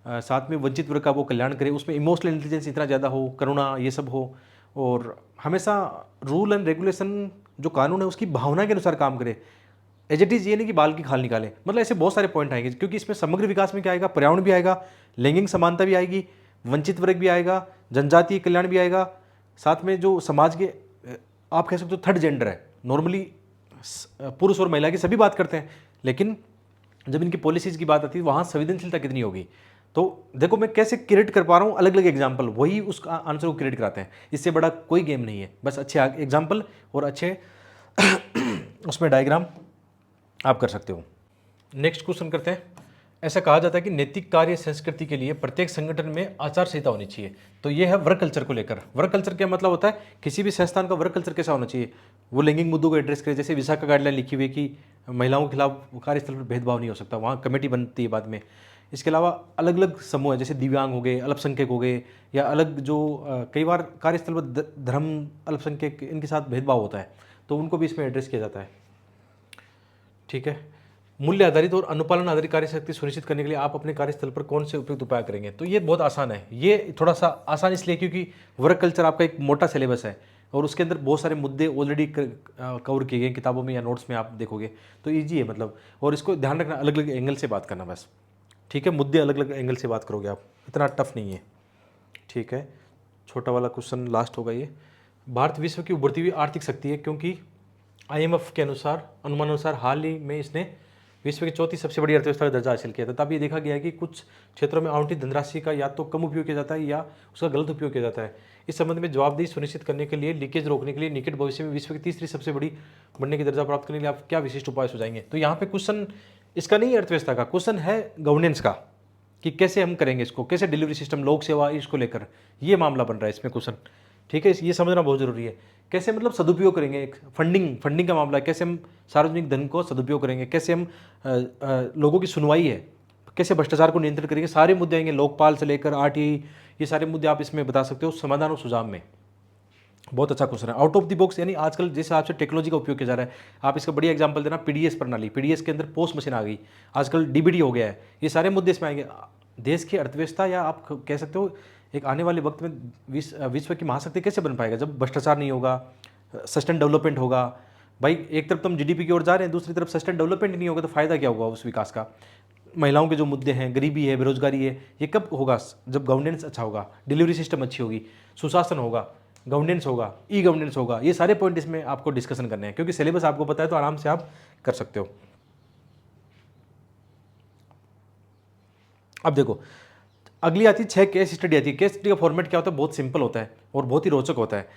साथ में वंचित वर्ग का वो कल्याण करें, उसमें इमोशनल इंटेलिजेंस इतना ज़्यादा हो, करुणा, ये सब हो, और हमेशा रूल एंड रेगुलेशन जो कानून है उसकी भावना के अनुसार काम करे। एज इट इज़ ये नहीं कि बाल की खाल निकाले, मतलब ऐसे बहुत सारे पॉइंट आएंगे, क्योंकि इसमें समग्र विकास में क्या आएगा, पर्यावरण भी आएगा, लैंगिक समानता भी आएगी, वंचित वर्ग भी आएगा, जनजातीय कल्याण भी आएगा, साथ में जो समाज के आप कह सकते हो थर्ड जेंडर है, नॉर्मली पुरुष और महिला की सभी बात करते हैं, लेकिन जब इनकी पॉलिसीज की बात आती है वहाँ संवेदनशीलता कितनी होगी। तो देखो मैं कैसे क्रिएट कर पा रहा हूँ अलग अलग एग्जाम्पल, वही उस आंसर को क्रिएट कराते हैं। इससे बड़ा कोई गेम नहीं है, बस अच्छे एग्जाम्पल और अच्छे उसमें डायग्राम आप कर सकते हो। नेक्स्ट क्वेश्चन करते हैं। ऐसा कहा जाता है कि नैतिक कार्य संस्कृति के लिए प्रत्येक संगठन में आचार संहिता होनी चाहिए। तो ये है वर्क कल्चर को लेकर। वर्क कल्चर क्या मतलब होता है, किसी भी संस्थान का वर्क कल्चर कैसा होना चाहिए, वो लैंगिक मुद्दों को एड्रेस करे। जैसे विशाखा गाइडलाइन लिखी हुई है कि महिलाओं के खिलाफ कार्यस्थल पर भेदभाव नहीं हो सकता, वहाँ कमेटी बनती है बाद में। इसके अलावा अलग अलग समूह है, जैसे दिव्यांग हो गए, अल्पसंख्यक हो गए, या अलग जो कई बार कार्यस्थल पर धर्म, अल्पसंख्यक, इनके साथ भेदभाव होता है, तो उनको भी इसमें एड्रेस किया जाता है। ठीक है। मूल्य आधारित और अनुपालन आधारित कार्यशक्ति सुनिश्चित करने के लिए आप अपने कार्यस्थल पर कौन से उपयुक्त उपाय करेंगे। तो ये बहुत आसान है, ये थोड़ा सा आसान इसलिए क्योंकि वर्क कल्चर आपका एक मोटा सिलेबस है और उसके अंदर बहुत सारे मुद्दे ऑलरेडी कवर किए गए किताबों में या नोट्स में आप देखोगे, तो ईजी है मतलब। और इसको ध्यान रखना, अलग अलग एंगल से बात करना बस, ठीक है। मुद्दे अलग अलग एंगल से बात करोगे आप, इतना टफ नहीं है, ठीक है। छोटा वाला क्वेश्चन लास्ट होगा ये। भारत विश्व की उभरती हुई आर्थिक शक्ति है क्योंकि IMF के अनुमान अनुसार हाल ही में इसने विश्व की चौथी सबसे बड़ी अर्थव्यवस्था का दर्जा हासिल किया था। तब ये देखा गया है कि कुछ क्षेत्रों में आवंटित धनराशि का या तो कम उपयोग किया जाता है या उसका गलत उपयोग किया जाता है। इस संबंध में जवाबदेही सुनिश्चित करने के लिए, लीकेज रोकने के लिए, निकट भविष्य में विश्व की तीसरी सबसे बड़ी बनने की दर्जा प्राप्त करने के लिए आप क्या विशिष्ट उपाय सुझाएंगे। तो यहाँ पे क्वेश्चन इसका नहीं है अर्थव्यवस्था का, क्वेश्चन है गवर्नेंस का, कि कैसे हम करेंगे इसको, कैसे डिलीवरी सिस्टम, लोक सेवा, इसको लेकर ये मामला बन रहा है इसमें क्वेश्चन। ठीक है, ये समझना बहुत जरूरी है। कैसे मतलब सदुपयोग करेंगे, एक फंडिंग का मामला है, कैसे हम सार्वजनिक धन को सदुपयोग करेंगे, कैसे हम लोगों की सुनवाई है, कैसे भ्रष्टाचार को नियंत्रित करेंगे, सारे मुद्दे आएंगे, लोकपाल से लेकर आरटीआई, ये सारे मुद्दे आप इसमें बता सकते हो समाधान और सुझाव में। बहुत अच्छा क्वेश्चन है, आउट ऑफ द बॉक्स, यानी आजकल जिस हिसाब से टेक्नोलॉजी का उपयोग किया जा रहा है, आप इसका बढ़िया एग्जांपल देना पीडीएस प्रणाली, पीडीएस के अंदर पोस्ट मशीन आ गई, आजकल डीबीडी हो गया है, ये सारे मुद्दे इसमें आएंगे। देश की अर्थव्यवस्था, या आप कह सकते हो एक आने वाले वक्त में विश्व की महाशक्ति कैसे बन पाएगा, जब भ्रष्टाचार नहीं होगा, सस्टेन डेवलपमेंट होगा। भाई एक तरफ तो हम जीडीपी की ओर जा रहे हैं, दूसरी तरफ सस्टेन डेवलपमेंट नहीं होगा तो फायदा क्या होगा उस विकास का। महिलाओं के जो मुद्दे हैं, गरीबी है, बेरोजगारी है, ये कब होगा, जब गवर्नेंस अच्छा होगा, डिलीवरी सिस्टम अच्छी होगी, सुशासन होगा, गवर्नेंस होगा, ई गवर्नेंस होगा। ये सारे पॉइंट इसमें आपको डिस्कशन करने हैं, क्योंकि सिलेबस आपको पता है तो आराम से आप कर सकते हो। अब देखो अगली आती है 6 केस स्टडी आती है। केस स्टडी का फॉर्मेट क्या होता है, बहुत सिंपल होता है और बहुत ही रोचक होता है।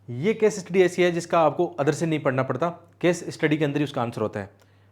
ये केस स्टडी ऐसी है जिसका आपको अदर से नहीं पढ़ना पड़ता, केस स्टडी के अंदर ही उसका आंसर होता है।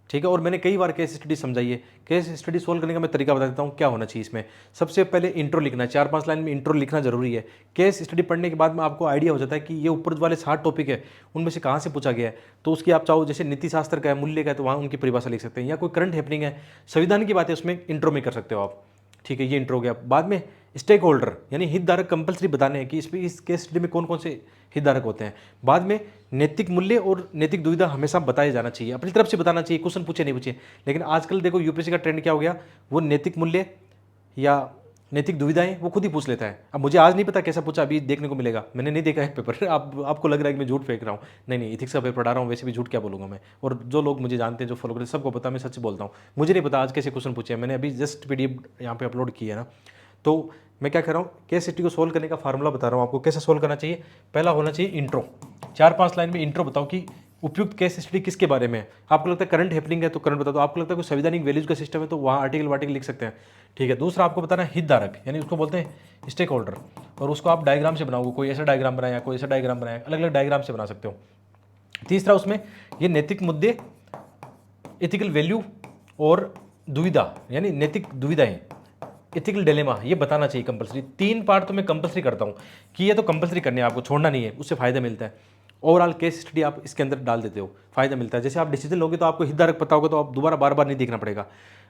ठीक है, और मैंने कई बार केस स्टडी समझाई है। केस स्टडी सोल्व करने का मैं तरीका बता देता हूँ क्या होना चाहिए इसमें। सबसे पहले इंट्रो लिखना है, 4-5 लाइन में इंट्रो लिखना जरूरी है। केस स्टडी पढ़ने के बाद में आपको आइडिया हो जाता है कि ये ऊपर वाले 60 टॉपिक है उनमें से कहाँ से पूछा गया है। तो उसकी आप चाहो, जैसे नीति शास्त्र का है, मूल्य का है, तो वहाँ उनकी परिभाषा लिख सकते हैं, या कोई करंट हैपनिंग है, संविधान की बात है, उसमें इंट्रो में कर सकते हो आप। ठीक है, ये इंट्रो हो गया। बाद में स्टेक होल्डर यानी हितधारक कंपलसरी बताने हैं कि इस केस स्टडी में कौन कौन से हितधारक होते हैं। बाद में नैतिक मूल्य और नैतिक दुविधा हमेशा बताया जाना चाहिए, अपनी तरफ से बताना चाहिए, क्वेश्चन पूछे नहीं पूछे। लेकिन आजकल देखो यूपीएससी का ट्रेंड क्या हो गया, वो नैतिक मूल्य या नैतिक दुविधाएं वो खुद ही पूछ लेता है। अब मुझे आज नहीं पता कैसा पूछा, अभी देखने को मिलेगा, मैंने नहीं देखा है पेपर। आपको लग रहा है कि मैं झूठ फेंक रहा हूँ, नहीं, इथिक्स का पेपर पढ़ा रहा हूँ, वैसे भी झूठ क्या बोलूँगा मैं। और जो लोग मुझे जानते हैं, जो फॉलो करते हैं, सबको पता, मैं सच बोलता हूँ। मुझे नहीं पता आज कैसे क्वेश्चन पूछे हैं, मैंने अभी जस्ट पीडीएफ यहाँ पे अपलोड किया है ना। तो मैं क्या कर रहा हूँ, केस स्टडी को सोल्व करने का फार्मूला बता रहा हूँ आपको कैसे सोल्व करना चाहिए। पहला होना चाहिए इंट्रो, 4-5 लाइन में इंट्रो बताओ कि उपयुक्त केस स्टडी किसके बारे में है। आपको लगता है करंट हैपनिंग है तो करंट बता दो, आपको लगता है कोई संवैधानिक वैल्यूज का सिस्टम है तो वहाँ आर्टिकल वार्टिकल लिख सकते हैं। ठीक है, दूसरा आपको बताना है हितधारक, यानी उसको बोलते हैं स्टेक होल्डर, और उसको आप डायग्राम से बनाओगे, कोई ऐसा डायग्राम बनाया, कोई ऐसा डायग्राम बनाया, अलग अलग डायग्राम से बना सकते हो। तीसरा उसमें ये नैतिक मुद्दे, एथिकल वैल्यू और दुविधा यानी नैतिक दुविधाएं, एथिकल डिलेमा, ये बताना चाहिए कंपलसरी। 3 पार्ट तो मैं कंपलसरी करता हूँ कि ये तो कंपलसरी करने, आपको छोड़ना नहीं है, उससे फायदा मिलता है। ओवरऑल केस स्टडी आप इसके अंदर डाल देते हो, फायदा मिलता है। जैसे आप डिसीजन लोगे तो आपको हितधारक पता होगा तो आप दोबारा बार बार नहीं देखना पड़ेगा।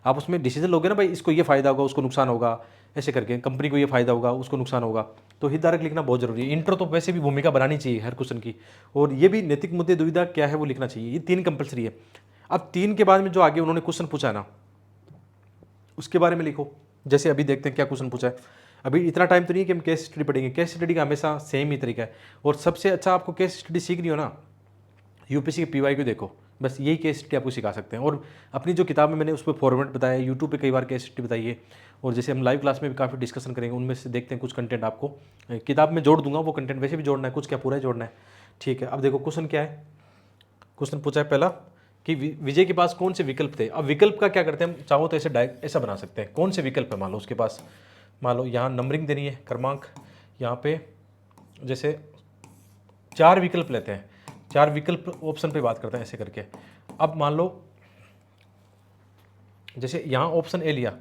आप उसमें डिसीजन लोगे ना, भाई इसको ये फायदा होगा, उसको नुकसान होगा, ऐसे करके कंपनी को ये फायदा होगा, उसको नुकसान होगा, तो हितधारक लिखना बहुत जरूरी है। इंट्रो तो वैसे भी भूमिका बनानी चाहिए हर क्वेश्चन की, और ये भी नैतिक मुद्दे दुविधा क्या है वो लिखना चाहिए। ये 3 कंपलसरी है। अब 3 के बाद में जो आगे उन्होंने क्वेश्चन पूछा ना, उसके बारे में लिखो। जैसे अभी देखते हैं क्या क्वेश्चन पूछा है। अभी इतना टाइम तो नहीं कि हम केस स्टडी पढ़ेंगे, केस स्टडी का हमेशा सेम ही तरीका है। और सबसे अच्छा आपको केस स्टडी सीखनी हो ना, यूपीएससी के पीवाई को देखो, बस यही केस स्टडी आपको सिखा सकते हैं। और अपनी जो किताब में मैंने उस पर फॉर्मेट बताया, यूट्यूब पे कई बार केस स्टडी बताई है, और जैसे हम लाइव क्लास में भी काफ़ी डिस्कशन करेंगे, उनमें से देखते हैं कुछ कंटेंट आपको किताब में जोड़ दूंगा। वो कंटेंट वैसे भी जोड़ना है, कुछ क्या पूरा ही जोड़ना है। ठीक है, अब देखो क्वेश्चन क्या है। क्वेश्चन पूछा है पहला कि विजय के पास कौन से विकल्प थे। अब विकल्प का क्या करते हैं हम, चाहो तो ऐसे ऐसा बना सकते हैं, कौन से विकल्प है मान लो उसके पास, मान लो यहाँ नंबरिंग देनी है, क्रमांक, यहाँ पे जैसे 4 विकल्प लेते हैं, 4 विकल्प ऑप्शन पे बात करते हैं ऐसे करके। अब मान लो जैसे यहाँ ऑप्शन ए लिया,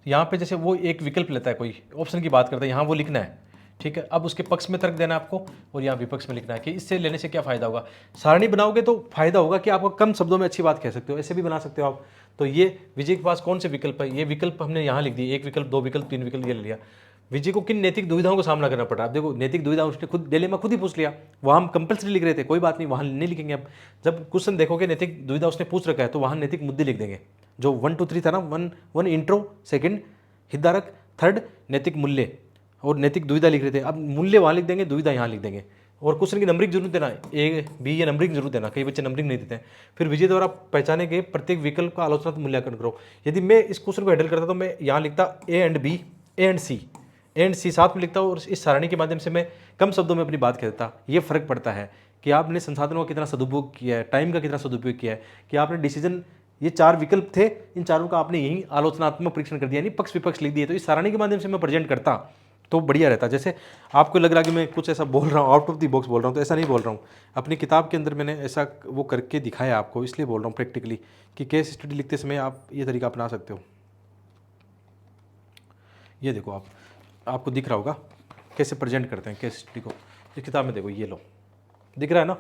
यहाँ पे जैसे वो एक विकल्प लेता है, कोई ऑप्शन की बात करता है, यहाँ वो लिखना है। ठीक है, अब उसके पक्ष में तर्क देना है आपको, और यहाँ विपक्ष में लिखना है कि इससे लेने से क्या फायदा होगा। सारणी बनाओगे तो फायदा होगा कि आपको कम शब्दों में अच्छी बात कह सकते हो, ऐसे भी बना सकते हो आप। तो ये विजय के पास कौन से विकल्प है, ये विकल्प हमने यहाँ लिख दिए, 1 विकल्प, 2 विकल्प, 3 विकल्प, ये ले लिया। विजय को किन नैतिक दुविधाओं का सामना करना पड़ा। आप देखो नैतिक दुविधा उसने खुद डिलेमा खुद ही पूछ लिया, वहाँ हम कंपलसरी लिख रहे थे, कोई बात नहीं, वहाँ नहीं लिखेंगे। अब जब क्वेश्चन देखोगे नैतिक दुविधा उसने पूछ रखा है तो वहाँ नैतिक मुद्दे लिख देंगे, जो 1 2 3 था ना, 1 इंट्रो, सेकंड हितधारक, थर्ड नैतिक मूल्य और नैतिक दुविधा लिख रहे थे। अब मूल्य वहाँ लिख देंगे, दुविधा यहाँ लिख देंगे। और क्वेश्चन की नंबरिंग जरूर देना, ए बी ये नंबरिंग जरूर देना, कई बच्चे नंबरिंग नहीं देते हैं। फिर विजय द्वारा पहचाने गए प्रत्येक विकल्प का आलोचनात्मक मूल्यांकन करो। यदि मैं इस क्वेश्चन को हैंडल करता तो मैं यहाँ लिखता A and B, A and C साथ में लिखता हूँ, और इस सारणी के माध्यम से मैं कम शब्दों में अपनी बात कह देता। ये फर्क पड़ता है कि आपने संसाधनों का कितना सदुपयोग किया है, टाइम का कितना सदुपयोग किया है, कि आपने डिसीजन, ये 4 विकल्प थे, इन चारों का आपने यही आलोचनात्मक परीक्षण कर दिया, यानी पक्ष विपक्ष लिख दिए। तो इस सारणी के माध्यम से मैं प्रेजेंट करता तो बढ़िया रहता। जैसे आपको लग रहा है कि मैं कुछ ऐसा बोल रहा हूँ, आउट ऑफ द बॉक्स बोल रहा हूँ, तो ऐसा नहीं बोल रहा हूँ। अपनी किताब के अंदर मैंने ऐसा वो करके दिखाया आपको, इसलिए बोल रहा हूँ प्रैक्टिकली, कि केस स्टडी लिखते समय आप ये तरीका अपना सकते हो। ये देखो आपको दिख रहा होगा कैसे प्रेजेंट करते हैं केस स्टडी को। इस किताब में देखो, ये लो, दिख रहा है ना।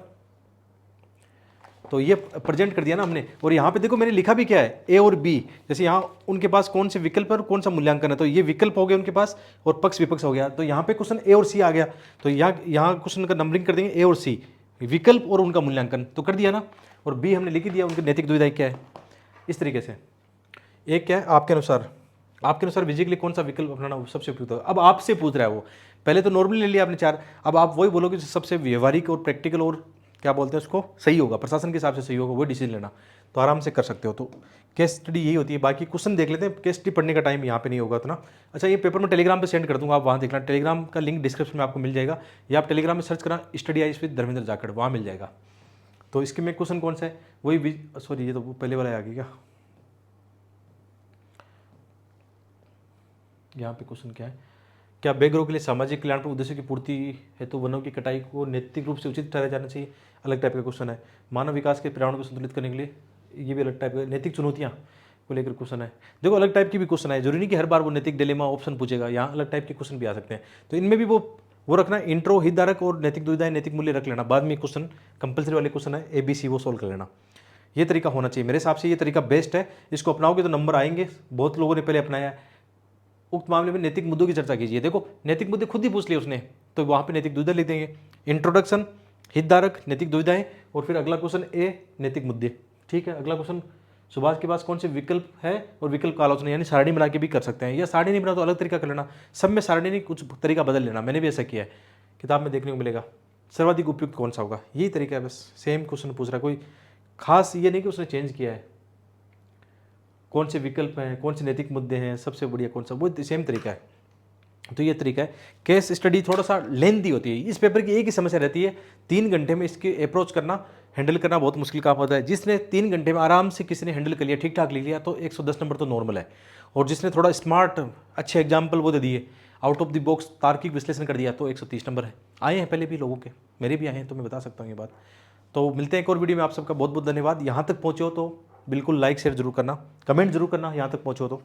तो ये प्रेजेंट कर दिया ना हमने, और यहाँ पे देखो मैंने लिखा भी क्या है, ए और बी। जैसे यहाँ उनके पास कौन से विकल्प है और कौन सा मूल्यांकन है, तो ये विकल्प हो गए उनके पास और पक्ष विपक्ष हो गया। तो यहाँ पे क्वेश्चन ए और सी आ गया, तो यहाँ क्वेश्चन का नंबरिंग कर देंगे ए और सी, विकल्प और उनका मूल्यांकन, तो कर दिया ना। और बी हमने लिख दिया, उनकी नैतिक दुविधाएं क्या है, इस तरीके से। एक क्या है, आपके अनुसार विजय के लिए कौन सा विकल्प अपनाना वो सबसे उपयुक्त होगा। अब आपसे पूछ रहा है वो, पहले तो नॉर्मली ले लिया आपने 4, अब आप वही बोलोगे जो सबसे व्यवहारिक और प्रैक्टिकल और क्या बोलते हैं उसको, सही होगा, प्रशासन के हिसाब से सही होगा, वो डिसीजन लेना। तो आराम से कर सकते हो। तो केस स्टडी यही होती है। बाकी क्वेश्चन देख लेते हैं, केस स्टडी पढ़ने का टाइम यहाँ पे नहीं होगा उतना। अच्छा, ये पेपर मैं टेलीग्राम पे सेंड कर दूंगा, आप वहाँ देखना। टेलीग्राम का लिंक डिस्क्रिप्शन में आपको मिल जाएगा, या आप टेलीग्राम में सर्च करना study eyes with Dharmendra Jakhar, वहाँ मिल जाएगा। तो इसके में क्वेश्चन कौन सा है, वही सॉरी ये तो पहले वाला आ गया क्या, यहाँ पे क्वेश्चन क्या है, क्या बेघरों के लिए सामाजिक कल्याण पर उद्देश्य की पूर्ति हेतु वनों की कटाई को नैतिक रूप से उचित ठहराया जाना चाहिए, अलग टाइप का क्वेश्चन है। मानव विकास के पर्यावरण को संतुलित करने के लिए, ये भी अलग टाइप का। नैतिक चुनौतियाँ को लेकर क्वेश्चन है। देखो अलग टाइप की भी क्वेश्चन है, जरूरी नहीं कि हर बार वो नैतिक डिलेमा ऑप्शन पूछेगा, यहाँ अलग टाइप के क्वेश्चन भी आ सकते हैं। तो इनमें भी वो रखना, इंट्रो, हितधारक और नैतिक दुविधाएं, नैतिक मूल्य रख लेना। बाद में क्वेश्चन कंपलसरी वाले क्वेश्चन है ABC, वो सोल्व कर लेना। ये तरीका होना चाहिए मेरे हिसाब से, ये तरीका बेस्ट है। इसको अपनाओगे तो नंबर आएंगे। बहुत लोगों ने पहले अपनाया है। उक्त मामले में नैतिक मुद्दों की चर्चा कीजिए। देखो नैतिक मुद्दे खुद ही पूछ लिए उसने, तो वहाँ पे नैतिक दुविधा लिख देंगे। इंट्रोडक्शन, हितधारक, नैतिक दुविधाएं, और फिर अगला क्वेश्चन ए, नैतिक मुद्दे। ठीक है, अगला क्वेश्चन सुभाष के पास कौन से विकल्प है और विकल्प का आलोचना, यानी सारणी बना के भी कर सकते हैं, या सारणी नहीं बना तो अलग तरीका कर लेना। सब में सारणी नहीं, कुछ तरीका बदल लेना। मैंने भी ऐसा किया है, किताब में देखने को मिलेगा। सर्वाधिक उपयुक्त कौन सा होगा, यही तरीका है बस। सेम क्वेश्चन पूछ रहा है, कोई खास ये नहीं कि उसने चेंज किया है। कौन से विकल्प हैं, कौन से नैतिक मुद्दे हैं, सबसे बढ़िया कौन सा, वो सेम तरीका है। तो ये तरीका है। केस स्टडी थोड़ा सा लेंथी होती है। इस पेपर की एक ही समस्या रहती है, 3 घंटे में इसके अप्रोच करना, हैंडल करना बहुत मुश्किल काम होता है। जिसने 3 घंटे में आराम से किसी ने हैंडल कर लिया, ठीक ठाक लिख लिया, तो 110 नंबर तो नॉर्मल है। और जिसने थोड़ा स्मार्ट अच्छे एग्जाम्पल वो दे दिए, आउट ऑफ द बॉक्स तार्किक विश्लेषण कर दिया, तो 130 नंबर है। आए हैं पहले भी लोगों के, मेरे भी आए हैं, तो मैं बता सकता हूँ ये बात। तो मिलते हैं एक और वीडियो में। आप सबका बहुत बहुत धन्यवाद। यहाँ तक पहुँचे हो तो बिल्कुल लाइक शेयर जरूर करना, कमेंट जरूर करना यहाँ तक पहुँचे हो तो।